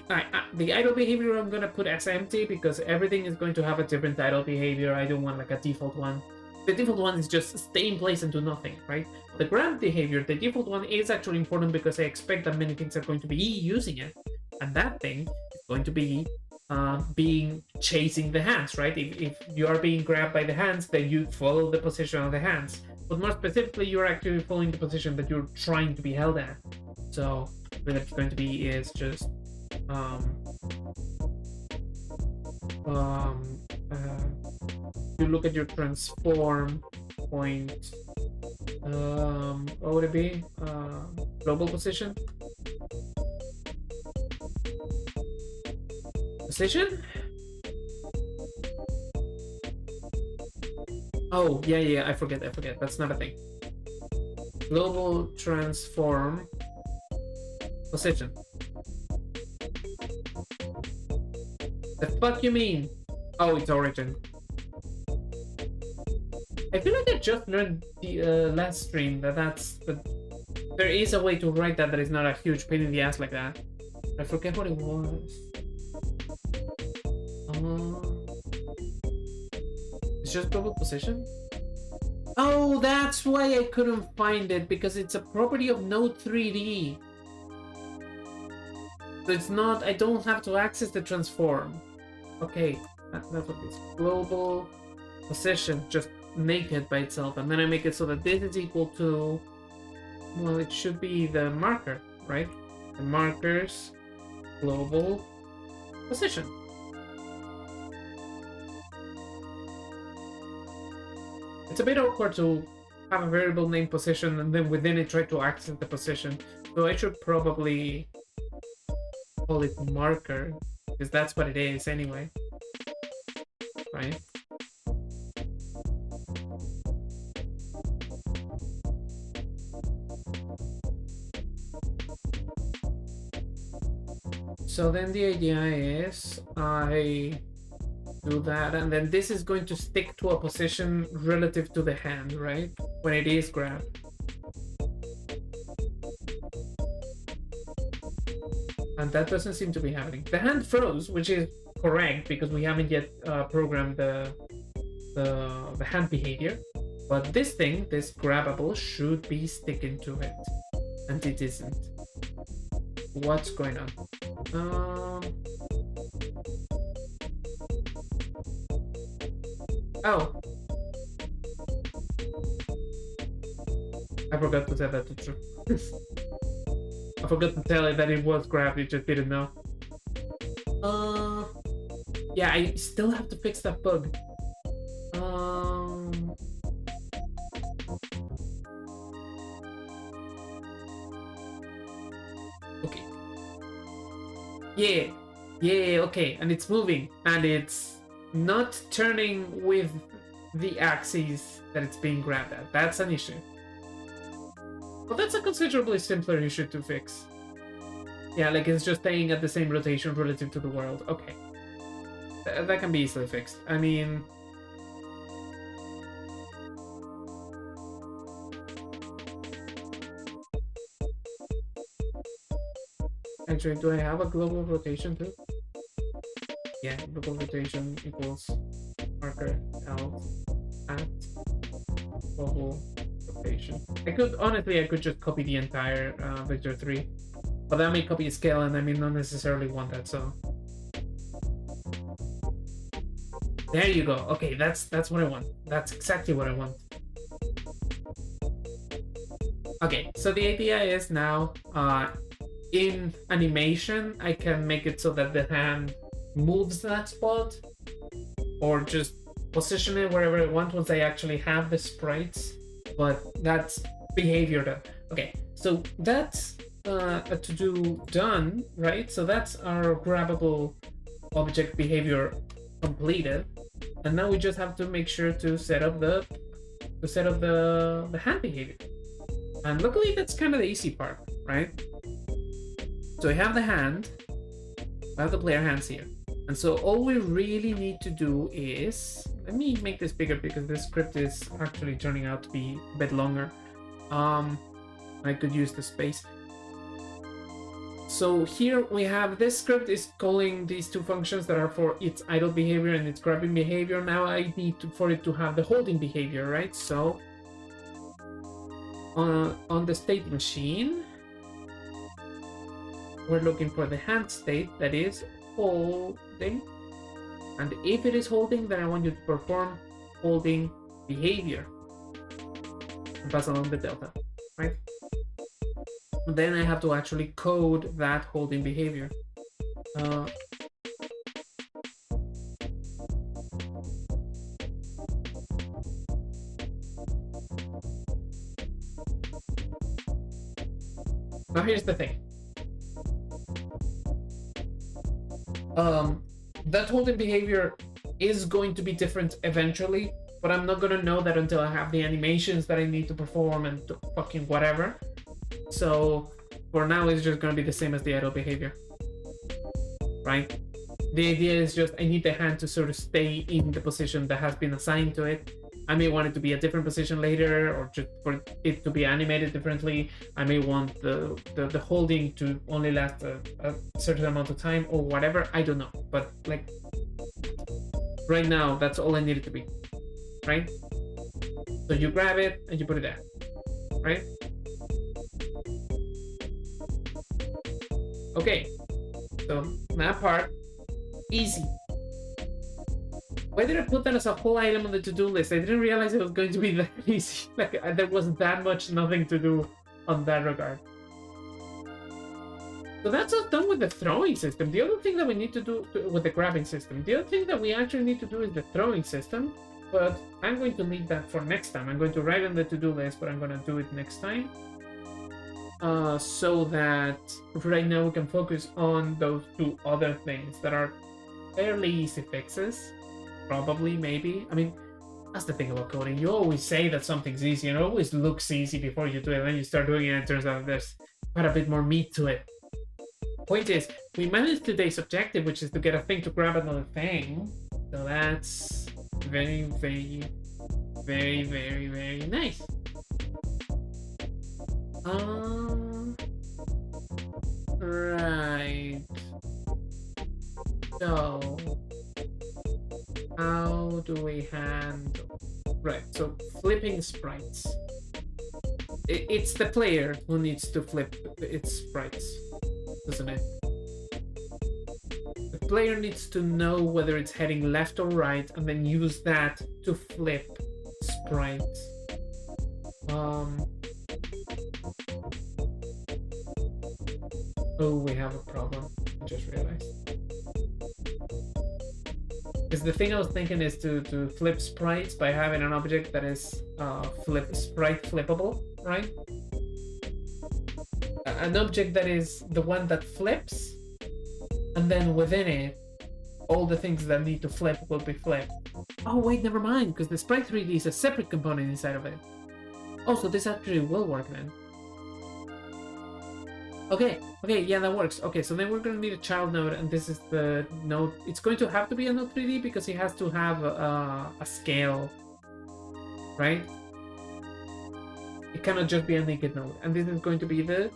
the idle behavior I'm going to put as empty because everything is going to have a different idle behavior. I don't want like a default one. The default one is just stay in place and do nothing, right? The grabbed behavior, the default one is actually important because I expect that many things are going to be using it. And that thing is going to be chasing the hands, right? If you are being grabbed by the hands, then you follow the position of the hands. But more specifically, you're actually following the position that you're trying to be held at. So what it's going to be is just you look at your transform point, what would it be? Global position. position? Oh, yeah, I forget. That's not a thing. Global transform position. The fuck you mean? Oh, it's origin. I feel like I just learned the last stream that there is a way to write that is not a huge pain in the ass like that. I forget what it was. It's just global position? Oh, that's why I couldn't find it, because it's a property of Node 3D. So it's not, I don't have to access the transform. Okay, that's what it is. Global position, just make it by itself, and then I make it so that this is equal to, well, it should be the marker, right? The markers, global position. It's a bit awkward to have a variable named position and then within it try to access the position. So I should probably call it marker, because that's what it is anyway. Right? So then the idea is I do that, and then this is going to stick to a position relative to the hand, right? When it is grabbed. And that doesn't seem to be happening. The hand froze, which is correct because we haven't yet programmed the hand behavior. But this thing, this grabbable, should be sticking to it. And it isn't. What's going on? Oh. I forgot to tell that to true. I forgot to tell it that it was grabbed, it just didn't know. Yeah, I still have to fix that bug. Okay. Yeah, okay, and it's moving, and it's not turning with the axis that it's being grabbed at. That's an issue. Well, that's a considerably simpler issue to fix. Yeah, like it's just staying at the same rotation relative to the world. Okay. That can be easily fixed. I mean... Actually, do I have a global rotation too? Yeah, global rotation equals marker out at global rotation. I could just copy the entire vector 3, but that may copy a scale, and I may not necessarily want that. So there you go. Okay, that's what I want. That's exactly what I want. Okay, so the idea is now in animation I can make it so that the hand moves that spot, or just position it wherever I want once I actually have the sprites. But that's behavior done. Okay, so that's a to-do done, right? So that's our grabbable object behavior completed, and now we just have to make sure to set up the hand behavior. And luckily that's kind of the easy part, right? So I have the hand, I have the player hands here. And so all we really need to do is, let me make this bigger because this script is actually turning out to be a bit longer. I could use the space. So here we have this script is calling these two functions that are for its idle behavior and its grabbing behavior. Now I need for it to have the holding behavior, right? So on the state machine, we're looking for the hand state that is holding, and if it is holding, then I want you to perform holding behavior and pass along the delta, right? And then I have to actually code that holding behavior. Now here's the thing. that holding behavior is going to be different eventually, but I'm not gonna know that until I have the animations that I need to perform and fucking whatever. So for now, it's just gonna be the same as the idle behavior, right? The idea is just I need the hand to sort of stay in the position that has been assigned to it. I may want it to be a different position later, or just for it to be animated differently. I may want the holding to only last a certain amount of time or whatever. I don't know. But like right now, that's all I need it to be, right? So you grab it and you put it there, right? Okay, so that part, easy. Why did I put that as a whole item on the to-do list? I didn't realize it was going to be that easy. Like, there wasn't that much nothing to do on that regard. So that's us done with the throwing system. The other thing that we need to do with the grabbing system, the other thing that we actually need to do is the throwing system, but I'm going to leave that for next time. I'm going to write on the to-do list, but I'm going to do it next time. So that right now we can focus on those two other things that are fairly easy fixes. Probably, maybe. I mean, that's the thing about coding. You always say that something's easy, and it always looks easy before you do it, and then you start doing it, and it turns out there's quite a bit more meat to it. Point is, we managed today's objective, which is to get a thing to grab another thing. So that's very, very, very, very, very nice. Right. So how do we handle? Right, so flipping sprites. It's the player who needs to flip its sprites, doesn't it? The player needs to know whether it's heading left or right and then use that to flip sprites. Oh, we have a problem. I just realized. Because the thing I was thinking is to flip sprites by having an object that is sprite flippable, right? An object that is the one that flips, and then within it, all the things that need to flip will be flipped. Oh wait, never mind, because the sprite 3D is a separate component inside of it. Oh, so this actually will work then. Okay, yeah, that works. Okay, so then we're going to need a child node, and this is the node. It's going to have to be a node 3D because it has to have a scale, right? It cannot just be a naked node. And this is going to be the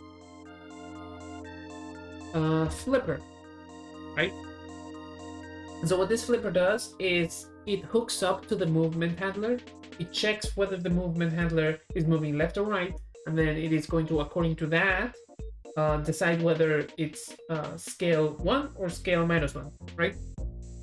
flipper, right? And so what this flipper does is it hooks up to the movement handler. It checks whether the movement handler is moving left or right, and then it is going to, according to that, decide whether it's scale 1 or scale -1, right?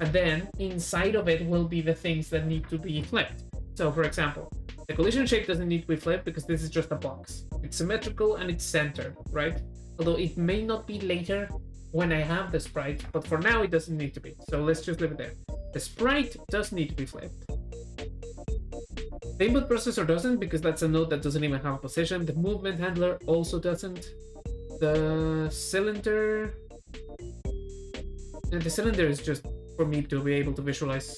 And then inside of it will be the things that need to be flipped. So for example, the collision shape doesn't need to be flipped because this is just a box. It's symmetrical and it's centered, right? Although it may not be later when I have the sprite, but for now it doesn't need to be. So let's just leave it there. The sprite does need to be flipped. The input processor doesn't because that's a node that doesn't even have a position. The movement handler also doesn't. The cylinder is just for me to be able to visualize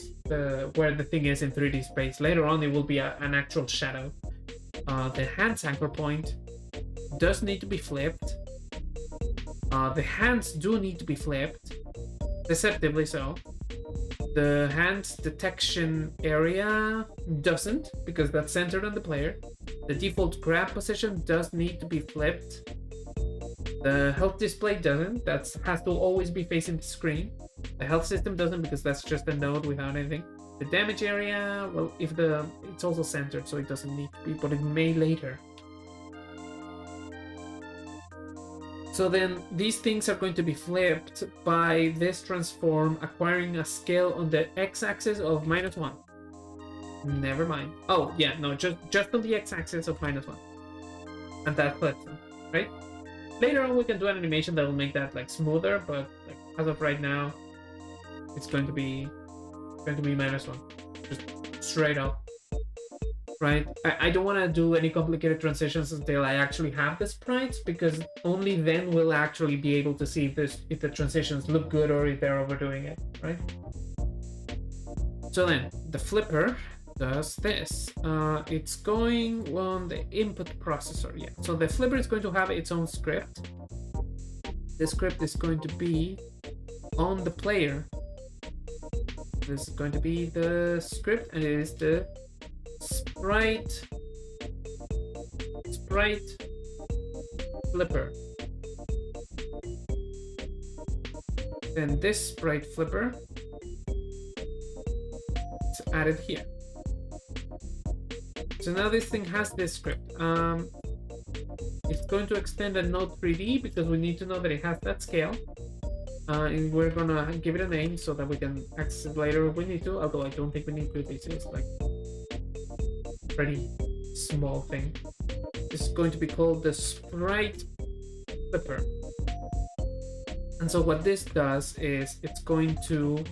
where the thing is in 3D space. Later on, it will be an actual shadow. The hand's anchor point does need to be flipped. The hands do need to be flipped, deceptively so. The hand's detection area doesn't, because that's centered on the player. The default grab position does need to be flipped. The health display doesn't, that has to always be facing the screen. The health system doesn't because that's just a node without anything. The damage area, well, it's also centered, so it doesn't need to be, but it may later. So then these things are going to be flipped by this transform acquiring a scale on the x-axis of -1. Never mind. Oh yeah, no, just on the x-axis of -1. And that flips them, right? Later on we can do an animation that will make that like smoother, but like as of right now, it's going to be -1. Just straight up. right? I don't want to do any complicated transitions until I actually have the sprites, because only then we'll actually be able to see if the transitions look good or if they're overdoing it, right? So then the flipper does this. It's going on the input processor. Yeah, so the flipper is going to have its own script. The script is going to be on the player. This is going to be the script, and it is the sprite flipper. Then this sprite flipper is added here. So now this thing has this script. It's going to extend a node 3D because we need to know that it has that scale. And we're gonna give it a name so that we can access it later if we need to, although I don't think we need to. This is like a pretty small thing. This is going to be called the sprite flipper. And so what this does is it's going to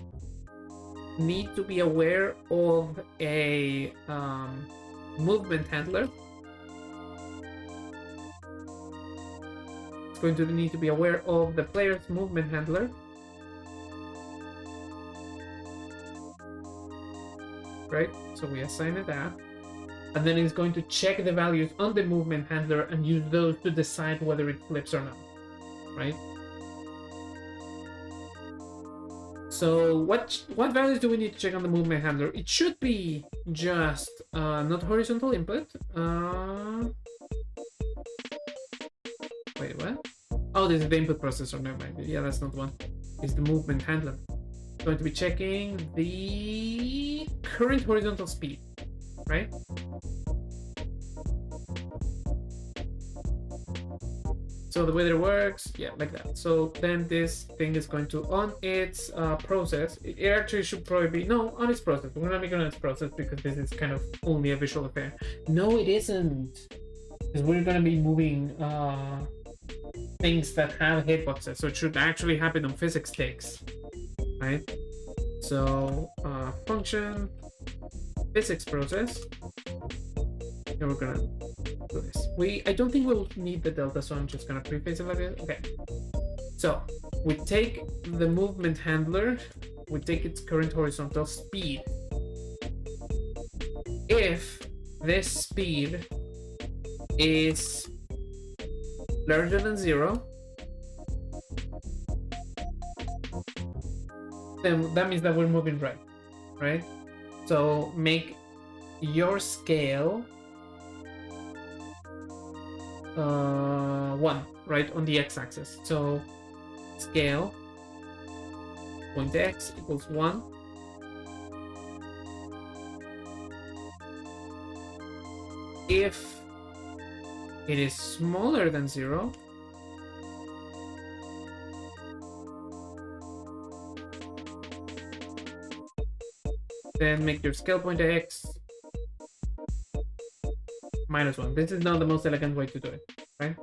need to be aware of a movement handler. It's going to need to be aware of the player's movement handler. Right? So we assign it that. And then it's going to check the values on the movement handler and use those to decide whether it flips or not. Right? So what values do we need to check on the movement handler? It should be just not horizontal input. Wait, what? Oh, this is the input processor. Never mind. Yeah, that's not one. It's the movement handler. It's going to be checking the current horizontal speed, right? So the way that it works, yeah, like that. So then this thing is going to, on its process, it actually should probably be, no, on its process. We're not making on its process because this is kind of only a visual affair. No, it isn't. Because we're going to be moving things that have hitboxes. So it should actually happen on physics sticks, right? So function, physics process. And we're going to do this. I don't think we'll need the delta, so I'm just gonna preface it like this. Okay. So we take the movement handler, we take its current horizontal speed. If this speed is larger than 0, then that means that we're moving right? So make your scale 1, right, on the x-axis. So scale point x equals 1. If it is smaller than 0, then make your scale point x -1. This is not the most elegant way to do it, right?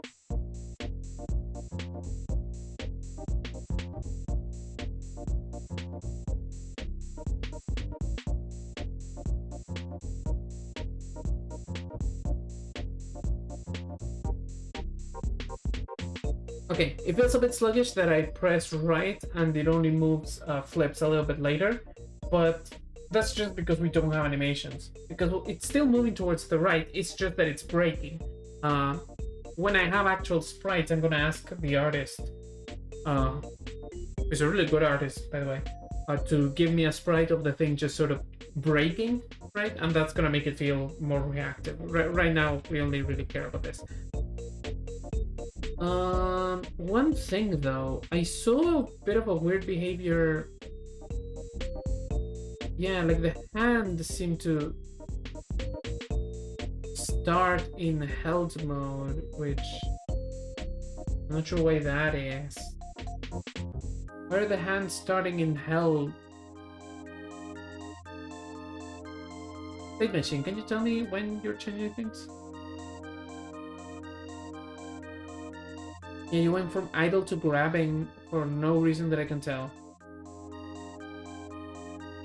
Okay, it feels a bit sluggish that I press right and it only moves flips a little bit later, but that's just because we don't have animations. Because it's still moving towards the right, it's just that it's breaking. When I have actual sprites, I'm gonna ask the artist, who's a really good artist, by the way, to give me a sprite of the thing just sort of breaking, right? And that's gonna make it feel more reactive. Right now, we only really care about this. One thing though, I saw a bit of a weird behavior. Yeah, like the hand seemed to start in held mode, which I'm not sure why that is. Why are the hands starting in held? State machine, can you tell me when you're changing things? Yeah, you went from idle to grabbing for no reason that I can tell.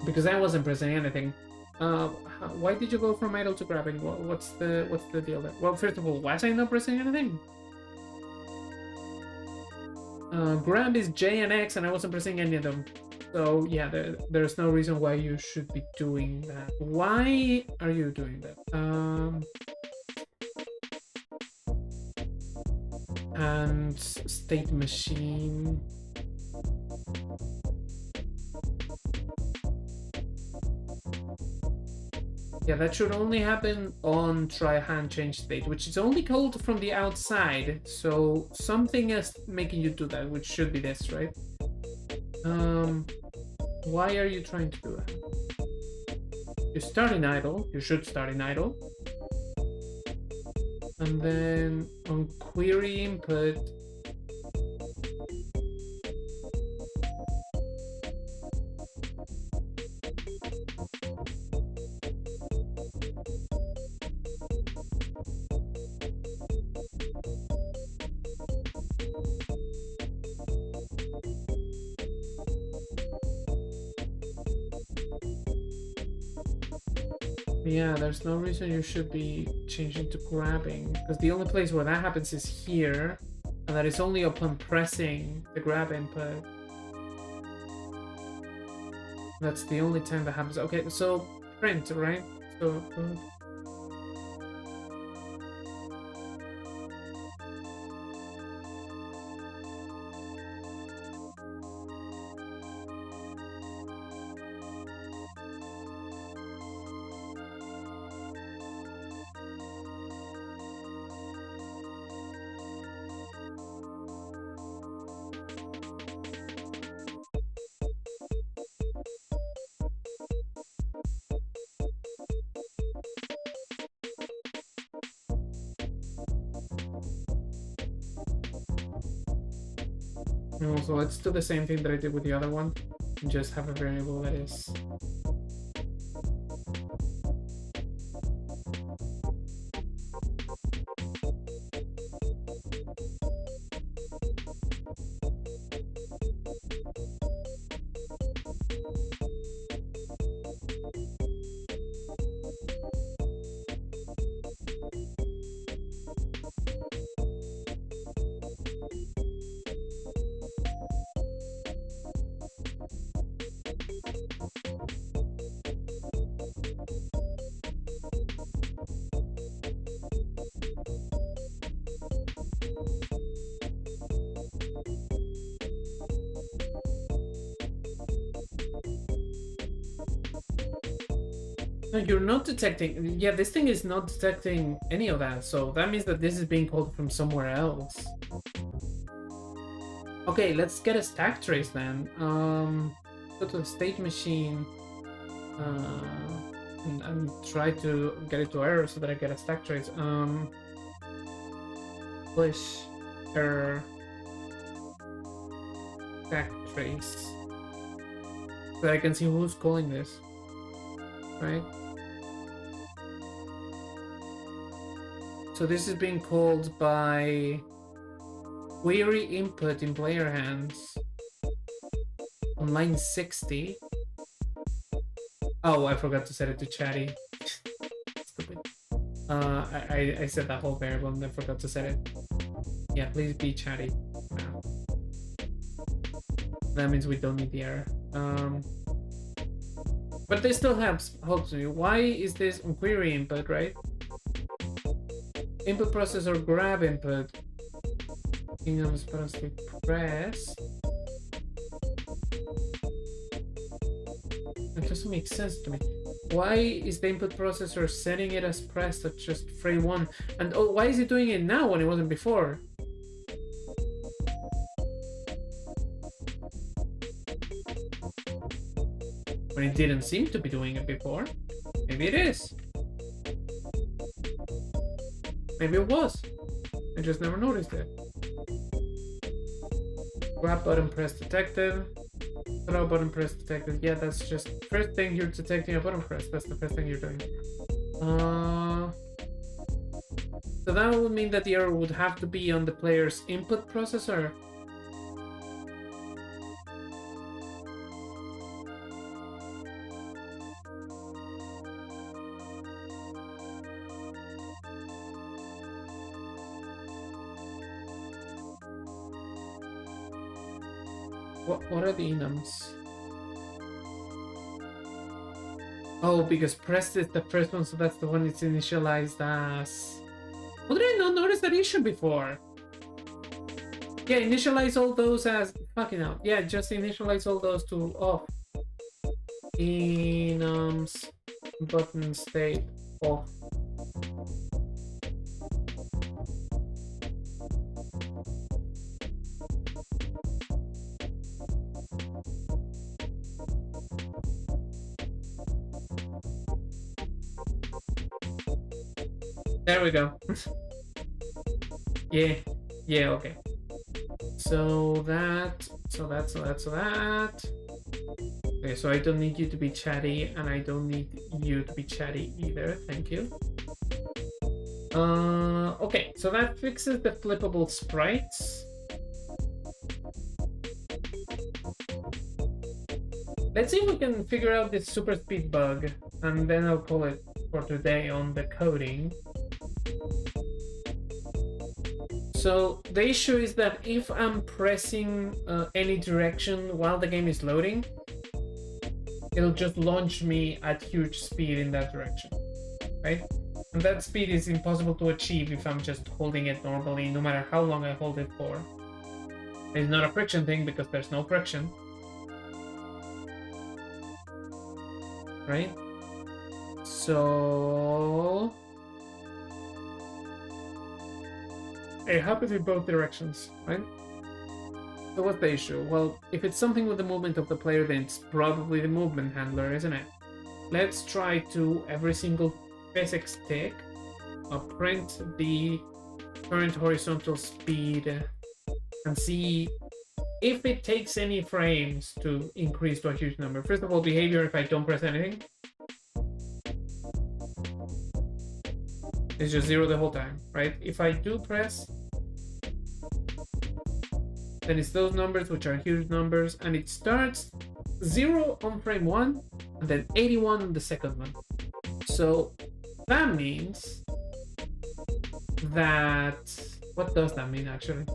Because I wasn't pressing anything. Why did you go from idle to grabbing? What's the deal there? Well, first of all, was I not pressing anything? Grab is J and X, and I wasn't pressing any of them. So yeah, there's no reason why you should be doing that. Why are you doing that? And state machine. Yeah, that should only happen on try hand change state, which is only called from the outside. So something is making you do that, which should be this, right? Why are you trying to do that? You start in idle. You should start in idle. And then on query input, yeah, there's no reason you should be changing to grabbing, because the only place where that happens is here, and that is only upon pressing the grab input. That's the only time that happens. Okay, so print, right? So so let's do the same thing that I did with the other one, and just have a variable that is no, you're not detecting. Yeah, this thing is not detecting any of that. So that means that this is being called from somewhere else. Okay, let's get a stack trace then. Go to the state machine and try to get it to error so that I get a stack trace. Push error stack trace so that I can see who's calling this, right? So this is being called by query input in player hands on line 60. Oh, I forgot to set it to chatty. Stupid. I set that whole variable and I forgot to set it. Yeah, please be chatty now. That means we don't need the error. But this still helps me. Why is this on query input, right? Input processor grab input. I'm supposed to press. It doesn't make sense to me. Why is the input processor setting it as pressed at just frame 1? And oh, why is it doing it now when it wasn't before? When it didn't seem to be doing it before. Maybe it is. Maybe it was. I just never noticed it. Grab button press detected. Throw button press detected. Yeah, that's just first thing you're detecting a button press. That's the first thing you're doing. So that would mean that the error would have to be on the player's input processor. What are the enums? Oh, because pressed is the first one, so that's the one it's initialized as. How did I not notice that issue before? Yeah, initialize all those as fucking hell. Yeah, just initialize all those to off. Enums button state off. There we go. Yeah, okay. So that. Okay, so I don't need you to be chatty, and I don't need you to be chatty either. Thank you. Okay, so that fixes the flippable sprites. Let's see if we can figure out this super speed bug, and then I'll call it for today on the coding. So the issue is that if I'm pressing any direction while the game is loading, it'll just launch me at huge speed in that direction, right? And that speed is impossible to achieve if I'm just holding it normally, no matter how long I hold it for. It's not a friction thing because there's no friction, right? So it happens in both directions, right? So what's the issue? Well, if it's something with the movement of the player, then it's probably the movement handler, isn't it? Let's try to, every single physics tick, print the current horizontal speed and see if it takes any frames to increase to a huge number. First of all, behavior if I don't press anything. It's just 0 the whole time, right? If I do press, then it's those numbers, which are huge numbers, and it starts 0 on frame 1 and then 81 on the second one. So that means that, what does that mean actually?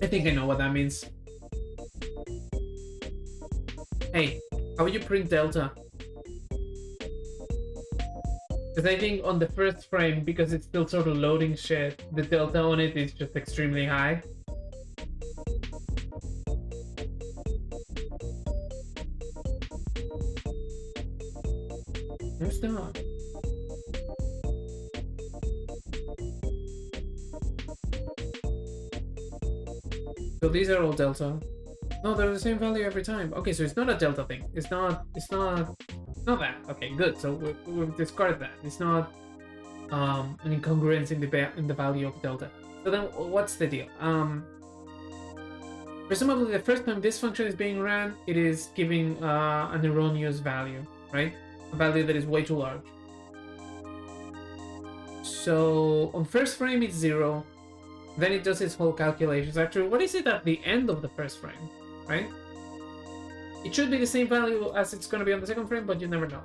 I think I know what that means. Hey, how would you print delta? Because I think on the first frame, because it's still sort of loading shit, the delta on it is just extremely high. Where's that? So these are all delta. No, they're the same value every time. Okay, so it's not a delta thing. It's not that. Okay, good. So we've discarded that. It's not an incongruence in the value of delta. So then what's the deal? Presumably the first time this function is being ran, it is giving an erroneous value, right? A value that is way too large. So on first frame it's 0. Then it does its whole calculations. Actually, what is it at the end of the first frame, right? It should be the same value as it's going to be on the second frame, but you never know.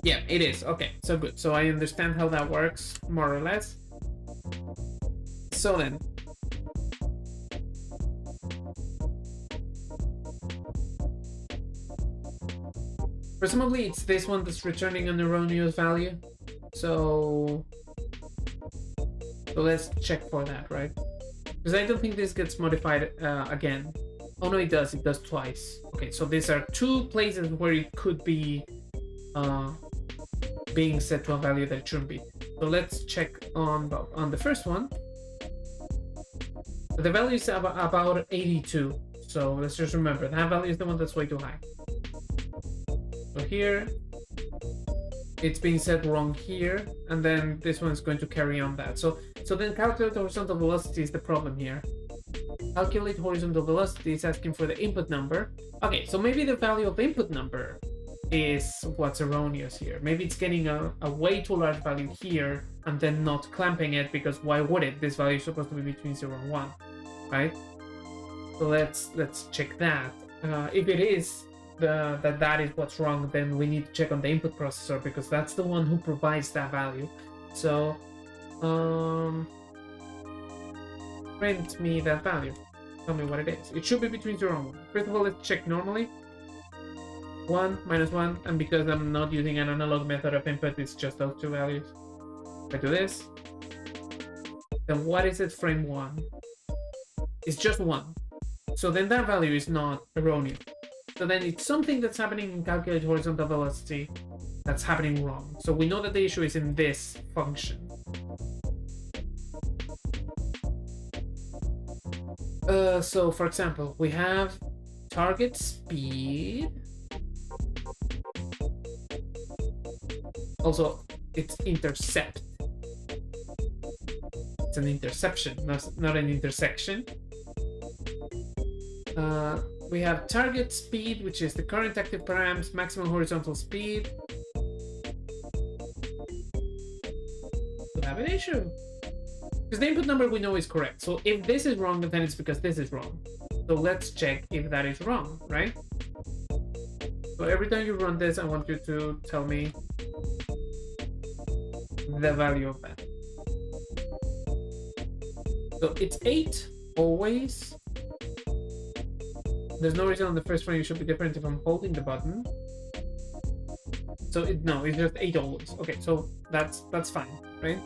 Yeah, it is. Okay, so good. So I understand how that works, more or less. So then, presumably it's this one that's returning an erroneous value. So let's check for that, right? Because I don't think this gets modified again. Oh no, it does. It does twice. Okay, so these are 2 places where it could be being set to a value that it shouldn't be. So let's check on the first one. The value is about 82. So let's just remember that value is the one that's way too high. So here, it's being set wrong here, and then this one is going to carry on that. So then calculate horizontal velocity is the problem here. Calculate horizontal velocity is asking for the input number. Okay, so maybe the value of input number is what's erroneous here. Maybe it's getting a way too large value here and then not clamping it, because why would it? This value is supposed to be between 0 and 1, right? So let's check that. If it is that is what's wrong, then we need to check on the input processor because that's the one who provides that value. So print me that value. Tell me what it is. It should be between 0 and 1. First of all, let's check normally. 1 minus 1, and because I'm not using an analog method of input, it's just those two values. If I do this, then what is it frame 1? It's just 1. So then that value is not erroneous. So then it's something that's happening in calculate horizontal velocity that's happening wrong. So we know that the issue is in this function. So for example, we have target speed. Also, it's intercept. It's an interception, not an intersection. We have target speed, which is the current active params, maximum horizontal speed. We have an issue. Because the input number we know is correct. So if this is wrong, then it's because this is wrong. So let's check if that is wrong, right? So every time you run this, I want you to tell me the value of that. So it's 8 always. There's no reason on the first frame it should be different if I'm holding the button. So no, it's just 8 always. Okay, so that's fine, right?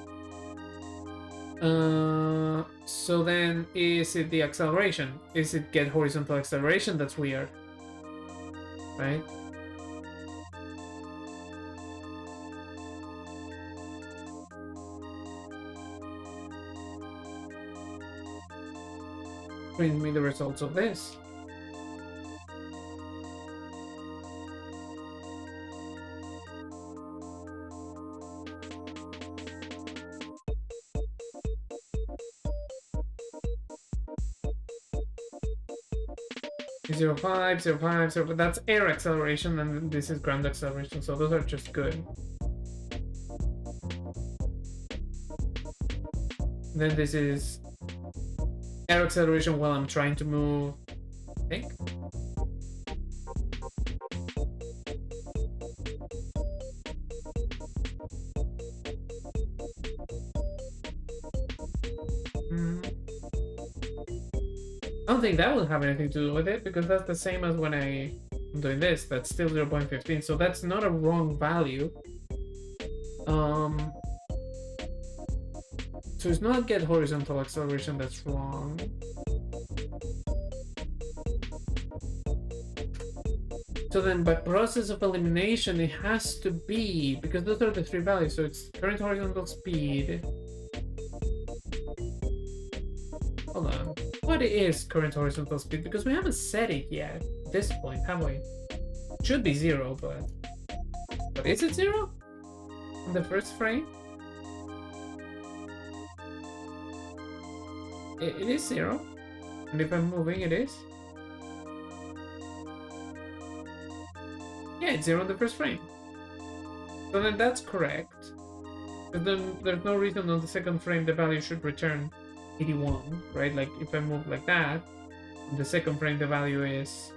So then is it the acceleration? Is it get horizontal acceleration? That's weird, right? Bring me the results of this. Zero five, but that's air acceleration, and this is ground acceleration, so those are just good. Then this is air acceleration while I'm trying to move, I think. I don't think that will have anything to do with it, because that's the same as when I'm doing this. That's still 0.15, so that's not a wrong value. So it's not get horizontal acceleration that's wrong. So then by process of elimination, it has to be, because those are the three values, so it's current horizontal speed. Hold on. What is current horizontal speed? Because we haven't set it yet at this point, have we? It should be 0, but is it 0? On the first frame? It is 0. And if I'm moving, it is. Yeah, it's 0 on the first frame. So then that's correct. But then there's no reason on the second frame the value should return 81, right? Like if I move like that, on the second frame the value is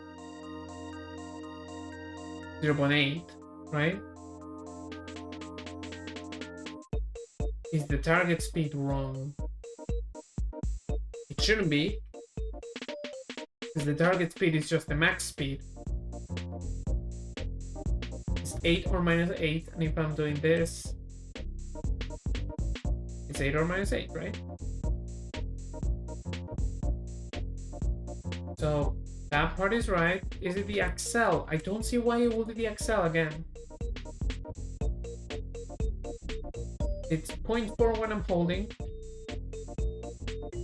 0.8, right? Is the target speed wrong? It shouldn't be, because the target speed is just the max speed. It's 8 or minus 8, and if I'm doing this, it's 8 or minus 8, right? So that part is right. Is it the accel? I don't see why it will be the accel again. It's 0.4 when I'm holding,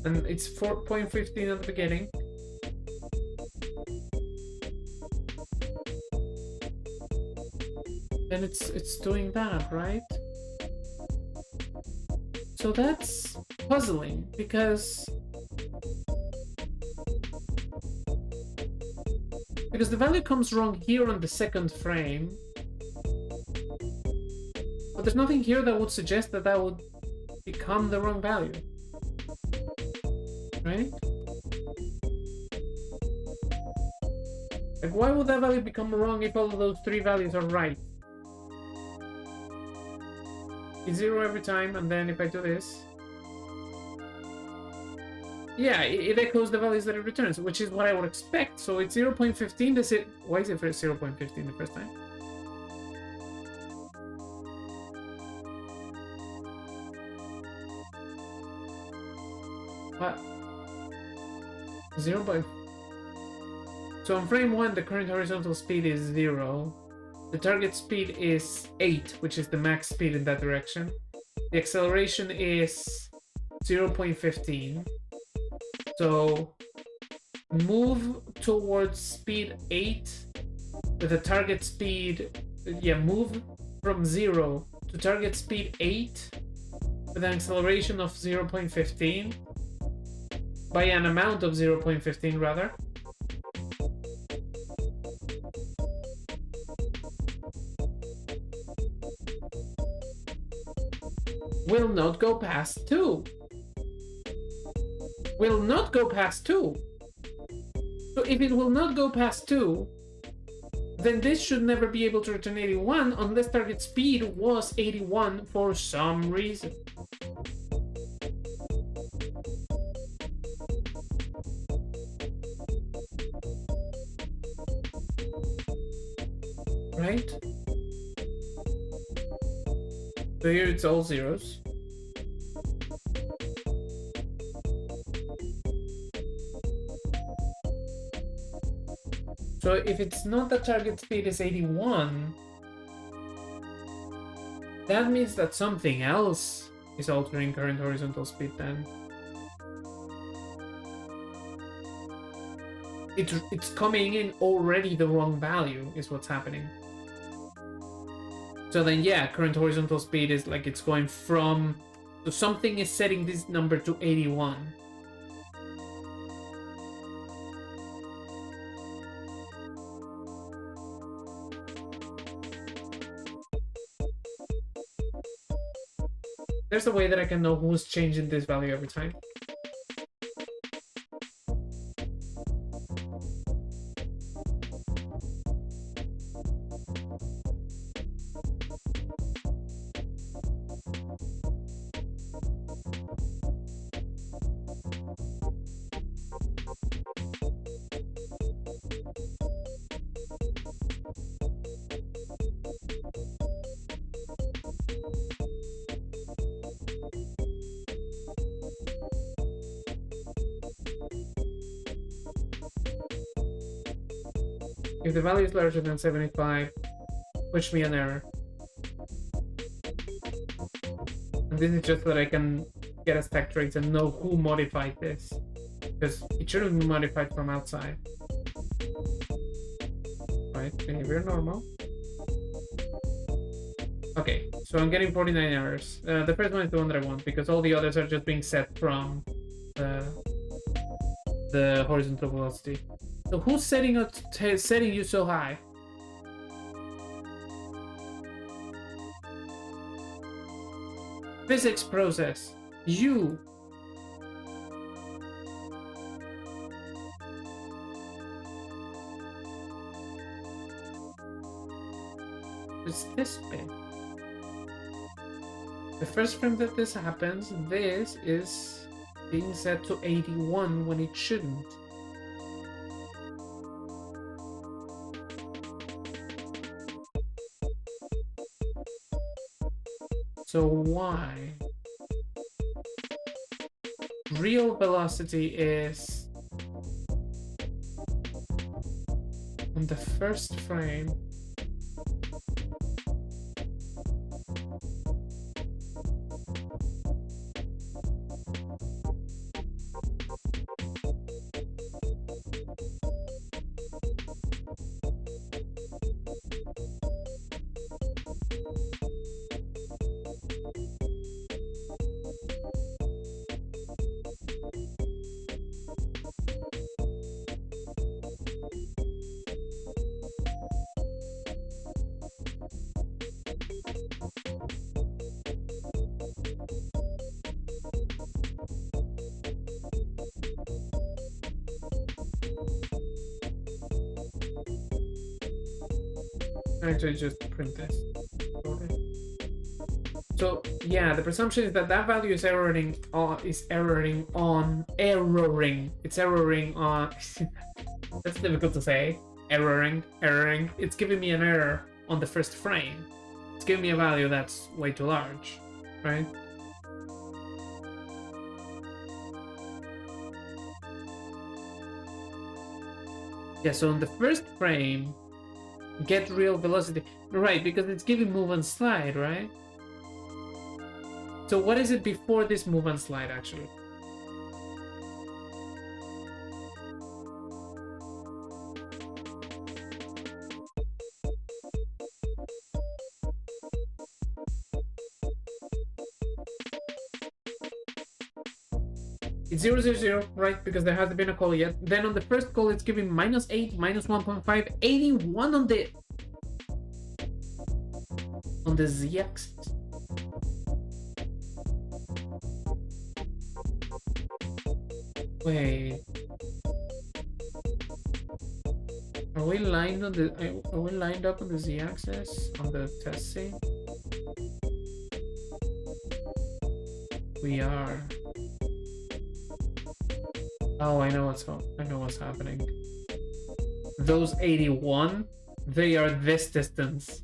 and it's 4.15 at the beginning. Then it's doing that, right? So that's puzzling, because the value comes wrong here on the second frame, but there's nothing here that would suggest that that would become the wrong value, right? Like, why would that value become wrong if all of those three values are right? It's 0 every time, and then if I do this... Yeah, it echoes the values that it returns, which is what I would expect. So it's 0.15. Does it... Why is it for 0.15 the first time? What? 0. So on frame 1, the current horizontal speed is 0. The target speed is 8, which is the max speed in that direction. The acceleration is 0.15. So move towards speed 8 with a target speed... Yeah, move from 0 to target speed 8 with an acceleration of 0.15. By an amount of 0.15 rather. Will not go past 2. Will not go past 2. So if it will not go past 2, then this should never be able to return 81 unless target speed was 81 for some reason. Right? So here it's all zeros. So if it's not that target speed is 81, that means that something else is altering current horizontal speed then. It's coming in already the wrong value is what's happening. So then yeah, current horizontal speed is like it's going from... So something is setting this number to 81. There's a way that I can know who's changing this value every time. If the value is larger than 75, push me an error. And this is just so that I can get a stack trace and know who modified this. Because it shouldn't be modified from outside. Right, behavior normal. Okay, so I'm getting 49 errors. The first one is the one that I want, because all the others are just being set from the horizontal velocity. So who's setting you so high? Physics process. You. It's this bit. The first frame that this happens, this is being set to 81 when it shouldn't. So why? Real velocity is on the first frame. Actually, just print this. Okay. So yeah, the presumption is that that value is erroring on. It's erroring on. It's erroring on. That's difficult to say. Erroring. It's giving me an error on the first frame. It's giving me a value that's way too large, right? Yeah, so on the first frame, get real velocity. Right, because it's giving move and slide, right? So what is it before this move and slide, actually? It's 0, 0, 0, right? Because there hasn't been a call yet. Then on the first call, it's giving -8, -1.5, 81 on the z-axis. Wait. Are we lined on the? Are we lined up on the z-axis on the test scene? We are. Oh, I know what's happening. Those 81, they are this distance.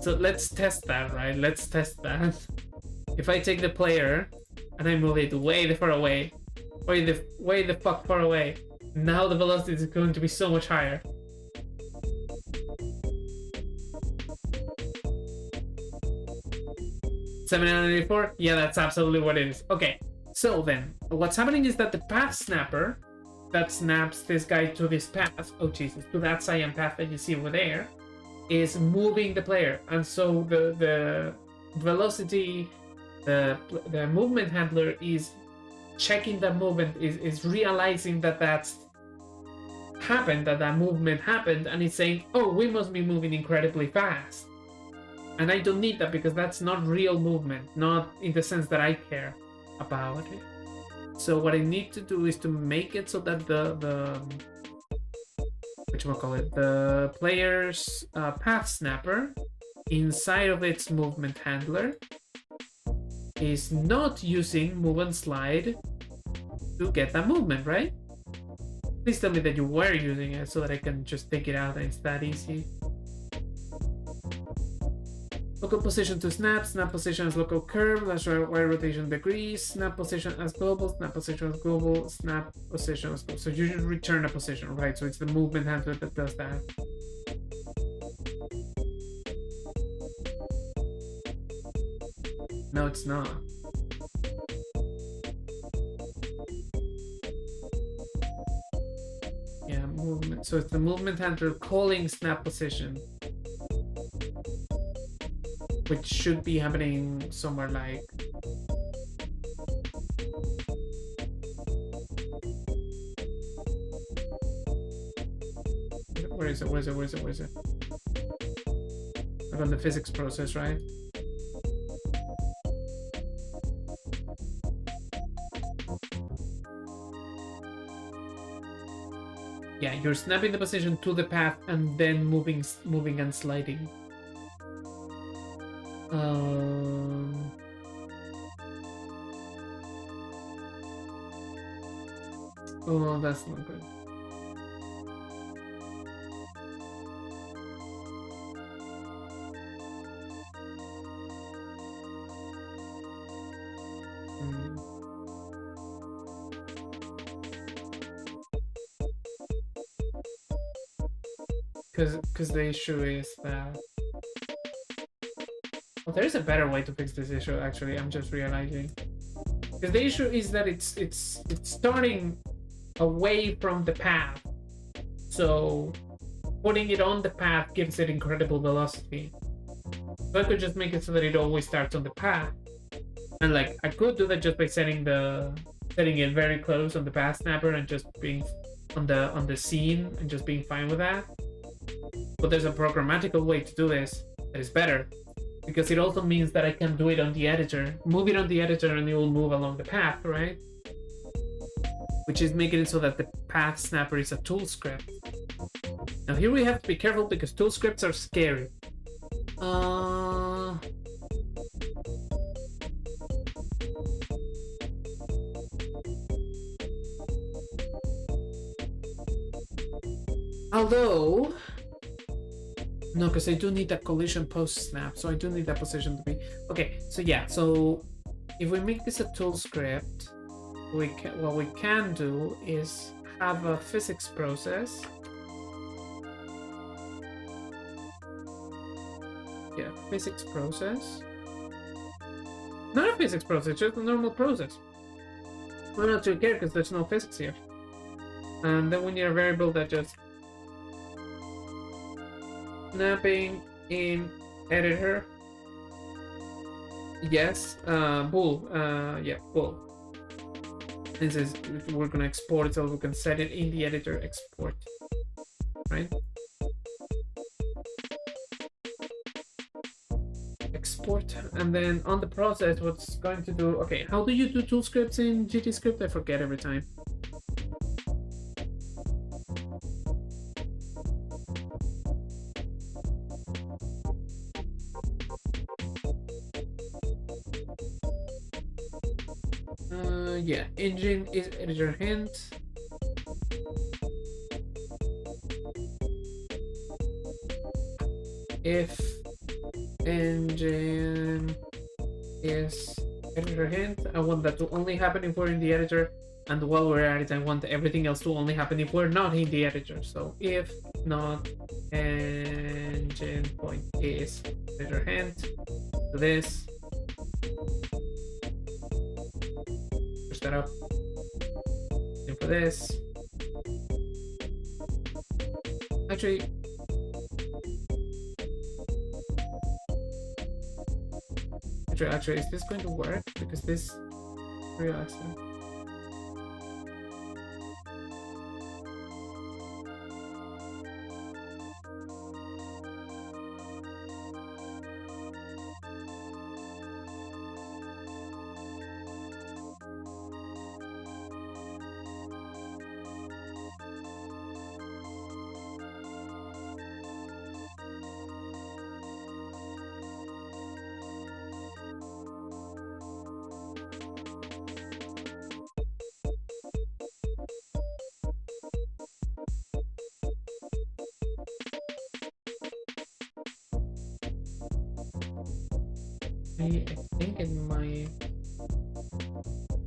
So let's test that, right? Let's test that. If I take the player and I move it way the far away, way the fuck far away, now the velocity is going to be so much higher. $784? Yeah, that's absolutely what it is. Okay. So then, what's happening is that the path snapper that snaps this guy to this path, oh Jesus, to that cyan path that you see over there, is moving the player. And so the velocity, the movement handler is checking that movement, is realizing that that's happened, that movement happened, and it's saying, oh, we must be moving incredibly fast. And I don't need that because that's not real movement, not in the sense that I care about it. So what I need to do is to make it so that the player's path snapper inside of its movement handler is not using move and slide to get that movement, right? Please tell me that you were using it so that I can just take it out and it's that easy. Local position to snap position as local curve, that's right, Y rotation degrees, snap position as global, snap position as global, snap position as global. So you just return a position, right? So it's the movement handler that does that. No, it's not. Yeah, movement. So it's the movement handler calling snap position, which should be happening somewhere like where is it? Like on the physics process, right? Yeah, you're snapping the position to the path and then moving and sliding. Oh, that's not good. Because the issue is that well, there is a better way to fix this issue. Actually, I'm just realizing because the issue is that it's starting away from the path, so putting it on the path gives it incredible velocity. So I could just make it so that it always starts on the path, and like I could do that just by setting it very close on the path snapper and just being on the scene and just being fine with that. But there's a programmatical way to do this that is better, because it also means that I can do it on the editor, move it on the editor, and it will move along the path, right? Which is making it so that the path snapper is a tool script. Now here we have to be careful because tool scripts are scary. Although, no, because I do need that collision post snap, so I do need that position to be okay. So yeah, so if we make this a tool script, what we can do is have a physics process. Yeah, physics process. Not a physics process, just a normal process. We're not too care because there's no physics here. And then we need a variable that just snapping in editor. Yes, bool. Yeah, bool. This is we're gonna export it, so we can set it in the editor export, right? Export, and then on the process, what's going to do? Okay, how do you do tool scripts in GTScript? I forget every time. Yeah, engine is editor hint. If engine is editor hint, I want that to only happen if we're in the editor, and while we're at it, I want everything else to only happen if we're not in the editor. So if not engine point is editor hint, to this. That up. And for this, actually, is this going to work? Because this real accident. I think it might.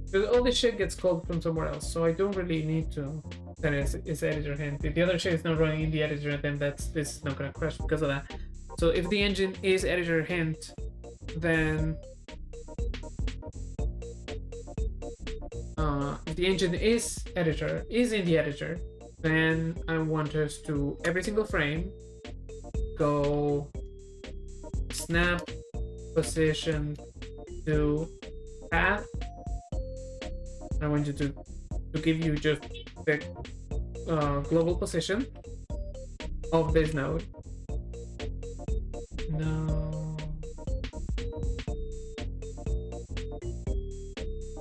Because all this shit gets called from somewhere else, so I don't really need to. That is editor hint. If the other shit is not running in the editor, then this is not gonna crash because of that. So if the engine is editor hint, then if the engine is in the editor, then I want us to every single frame go snap position to path. I want you to give you just the global position of this node.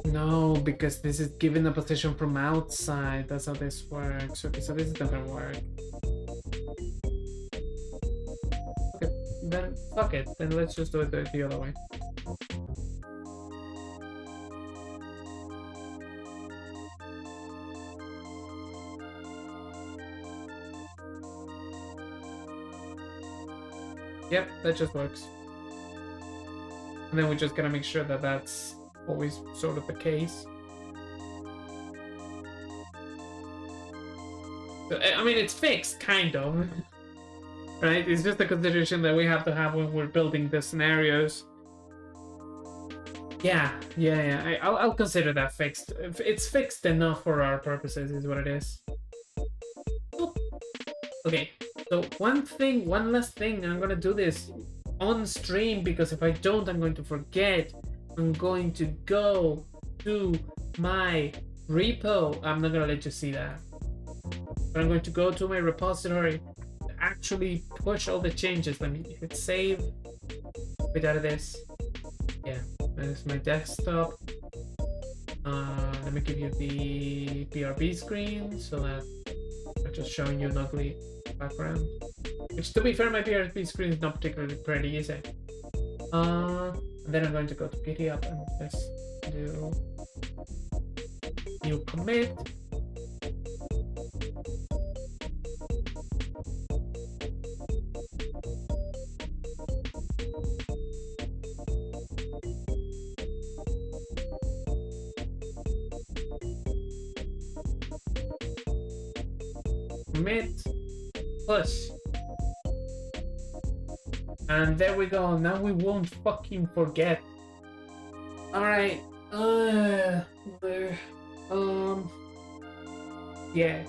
No, because this is given a position from outside. That's how this works. Okay, so this is not gonna work. Okay, then fuck it. Then let's just do it the other way. Yep, that just works. And then we just gotta make sure that that's always sort of the case. I mean, it's fixed, kind of. Right? It's just a consideration that we have to have when we're building the scenarios. Yeah. I'll consider that fixed. It's fixed enough for our purposes, is what it is. Okay, so one last thing, I'm gonna do this on stream because if I don't, I'm going to forget. I'm going to go to my repo. I'm not gonna let you see that. But I'm going to go to my repository to actually push all the changes. Let me hit save. Get out of this. Yeah, that is my desktop. Let me give you the BRB screen so that I'm just showing you an ugly background. Which, to be fair, my PRP screen is not particularly pretty, is it? And then I'm going to go to GitHub and just do new commit. Commit push. And there we go. Now we won't fucking forget. Alright. Yeah.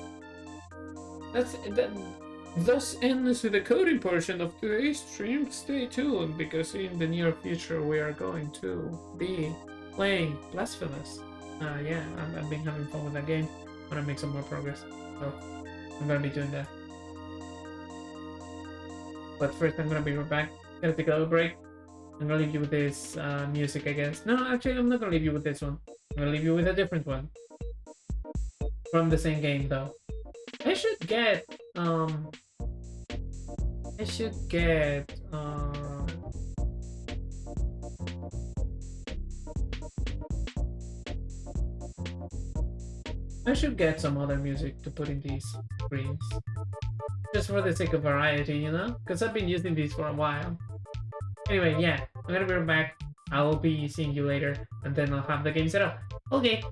Thus ends the coding portion of today's stream. Stay tuned, because in the near future we are going to be playing Blasphemous. Yeah, I've been having fun with that game. I want to make some more progress, so I'm gonna be doing that. But first, I'm gonna be right back. Gonna take a little break. I'm gonna leave you with this music, I guess. No, actually, I'm not gonna leave you with this one. I'm gonna leave you with a different one. From the same game, though. I should get some other music to put in these screens. Just for the sake of variety, you know? Because I've been using these for a while. Anyway, yeah, I'm gonna be right back. I'll be seeing you later, and then I'll have the game set up. Okay.